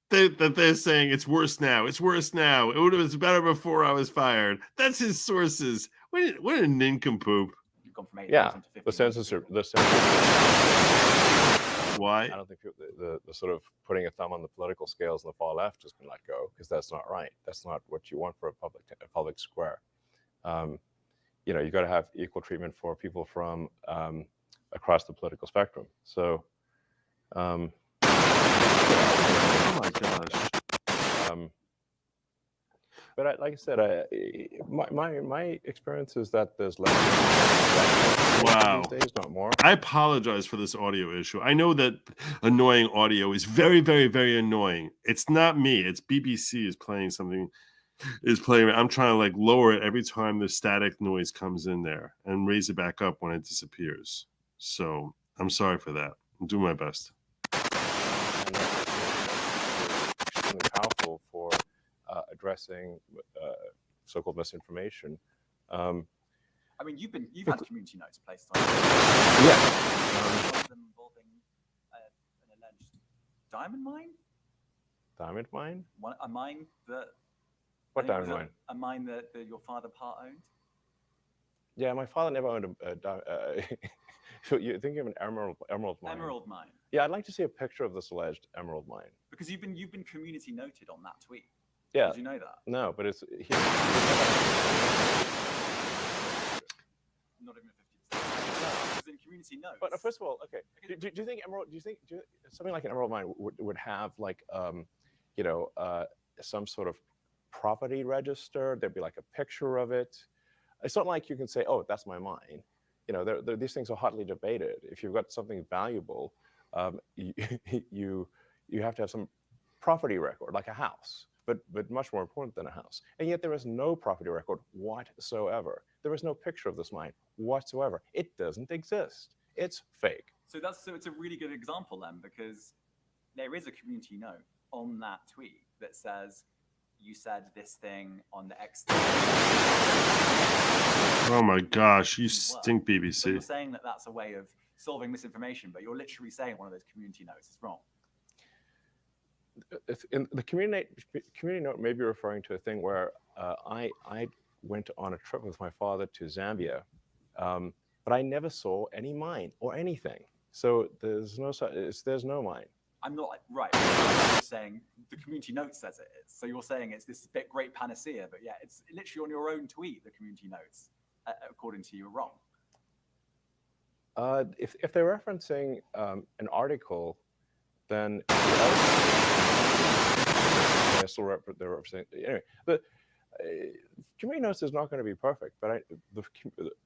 They're saying it's worse now. It's worse now. It was better before I was fired. That's his sources. What a nincompoop. You've gone from 8 yeah, to 50. The censorship. Why? I don't think the sort of putting a thumb on the political scales on the far left has been let go, because that's not right. That's not what you want for a public square. You got to have equal treatment for people from across the political spectrum. So, oh my gosh. But like I said, my experience is that there's less. Wow. These days, not more. I apologize for this audio issue. I know that annoying audio is very, very, very annoying. It's not me. It's BBC is playing something. I'm trying to like lower it every time the static noise comes in there and raise it back up when it disappears. So I'm sorry for that. I'm doing my best. Extremely powerful for addressing so-called misinformation. I mean, you've had community notes placed on. Yeah. One of them involving an alleged diamond mine. Diamond mine? A mine that. What diamond mine? A mine that your father part owned. Yeah, my father never owned a diamond. So you're thinking of an emerald mine? Emerald mine. Yeah, I'd like to see a picture of this alleged emerald mine. Because you've been community noted on that tweet. Yeah. Did you know that? No, but it's not even 50%. It's in community notes. But first of all, okay. Do you think something like an emerald mine would have like some sort of property register? There'd be like a picture of it. It's not like you can say, "Oh, that's my mine." These things are hotly debated. If you've got something valuable, you have to have some property record, like a house, but much more important than a house. And yet there is no property record whatsoever. There is no picture of this mine whatsoever. It doesn't exist. It's fake. So it's a really good example then, because there is a community note on that tweet that says, "You said this thing on the X." Oh my gosh, you stink, BBC. So you're saying that that's a way of solving misinformation, but you're literally saying one of those community notes is wrong. In the community note may be referring to a thing where I went on a trip with my father to Zambia But I never saw any mine or anything. So there's no mine. I'm not right. I'm saying the community note says it is. So you're saying it's this bit great panacea, but yeah, it's literally on your own tweet, the community notes, according to you, are wrong. If they're referencing an article, then they're representing anyway. But community notes is not going to be perfect, but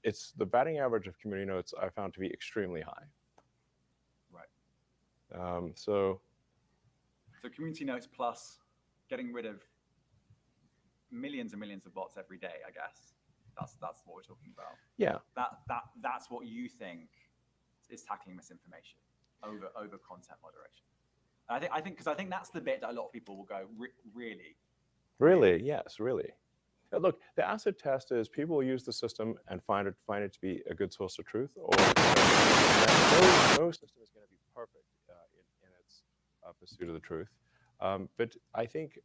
it's the batting average of community notes I found to be extremely high. Right. So community notes plus getting rid of millions and millions of bots every day, I guess. That's what we're talking about. Yeah. That's what you think is tackling misinformation over content moderation. And I think that's the bit that a lot of people will go, really? Really, yes, really. Look, the acid test is people will use the system and find it to be a good source of truth, or no system is going to be perfect in its pursuit of the truth. But I think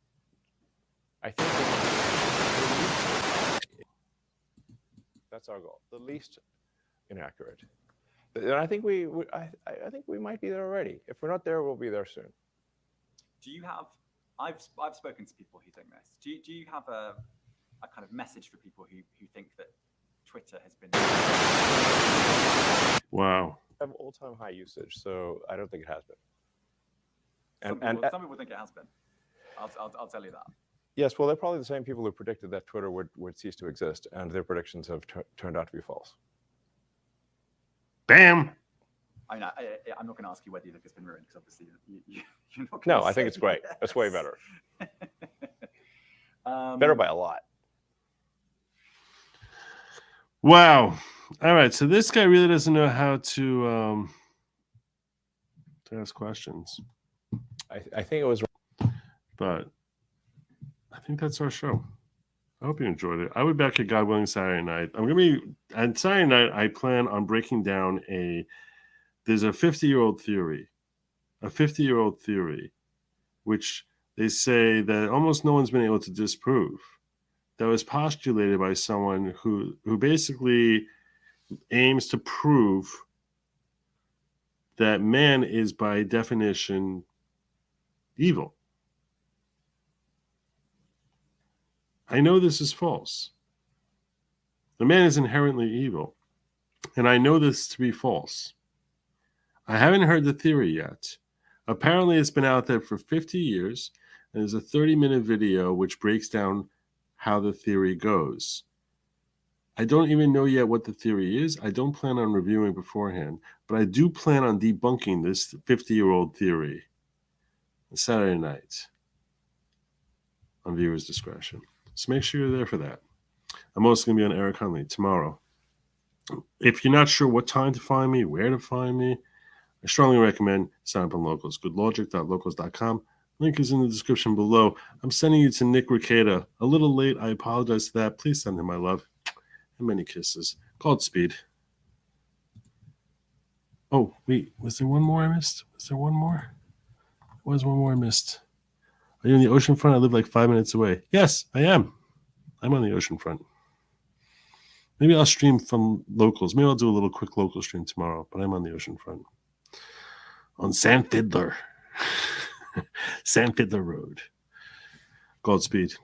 that's our goal, the least inaccurate. And I think we might be there already. If we're not there, we'll be there soon. Do you have? I've spoken to people who think this. Do you have a kind of message for people who think that Twitter has been? Wow. I have all-time high usage, so I don't think it has been. Some people think it has been. I'll tell you that. Yes, well, they're probably the same people who predicted that Twitter would cease to exist, and their predictions have turned out to be false. Bam. I mean, I'm not going to ask you whether you think it's been ruined, because obviously you're not. No, I think it's great. Yes. That's way better. Better by a lot. Wow. All right. So this guy really doesn't know how to ask questions. I think it was. But I think that's our show. I hope you enjoyed it. I'll be back at God willing Saturday night. I'm going to be on Saturday night. I plan on breaking down there's a 50-year-old theory, which they say that almost no one's been able to disprove. That was postulated by someone who basically aims to prove that man is by definition evil. I know this is false. The man is inherently evil, and I know this to be false. I haven't heard the theory yet. Apparently, it's been out there for 50 years, and there's a 30-minute video which breaks down how the theory goes. I don't even know yet what the theory is. I don't plan on reviewing beforehand, but I do plan on debunking this 50-year-old theory on Saturday night on viewers' discretion. So make sure you're there for that. I'm also going to be on Eric Hunley tomorrow. If you're not sure what time to find me, where to find me, I strongly recommend sign up on Locals. Goodlogic.locals.com. Link is in the description below. I'm sending you to Nick Rekieta. A little late. I apologize for that. Please send him my love and many kisses. Godspeed. Oh, wait. Was there one more I missed? Was there one more? There was one more I missed. Are you on the ocean front? I live like 5 minutes away. Yes, I am. I'm on the ocean front. Maybe I'll stream from Locals. Maybe I'll do a little quick local stream tomorrow, but I'm on the ocean front. On San Fiddler. San Fiddler Road. Godspeed.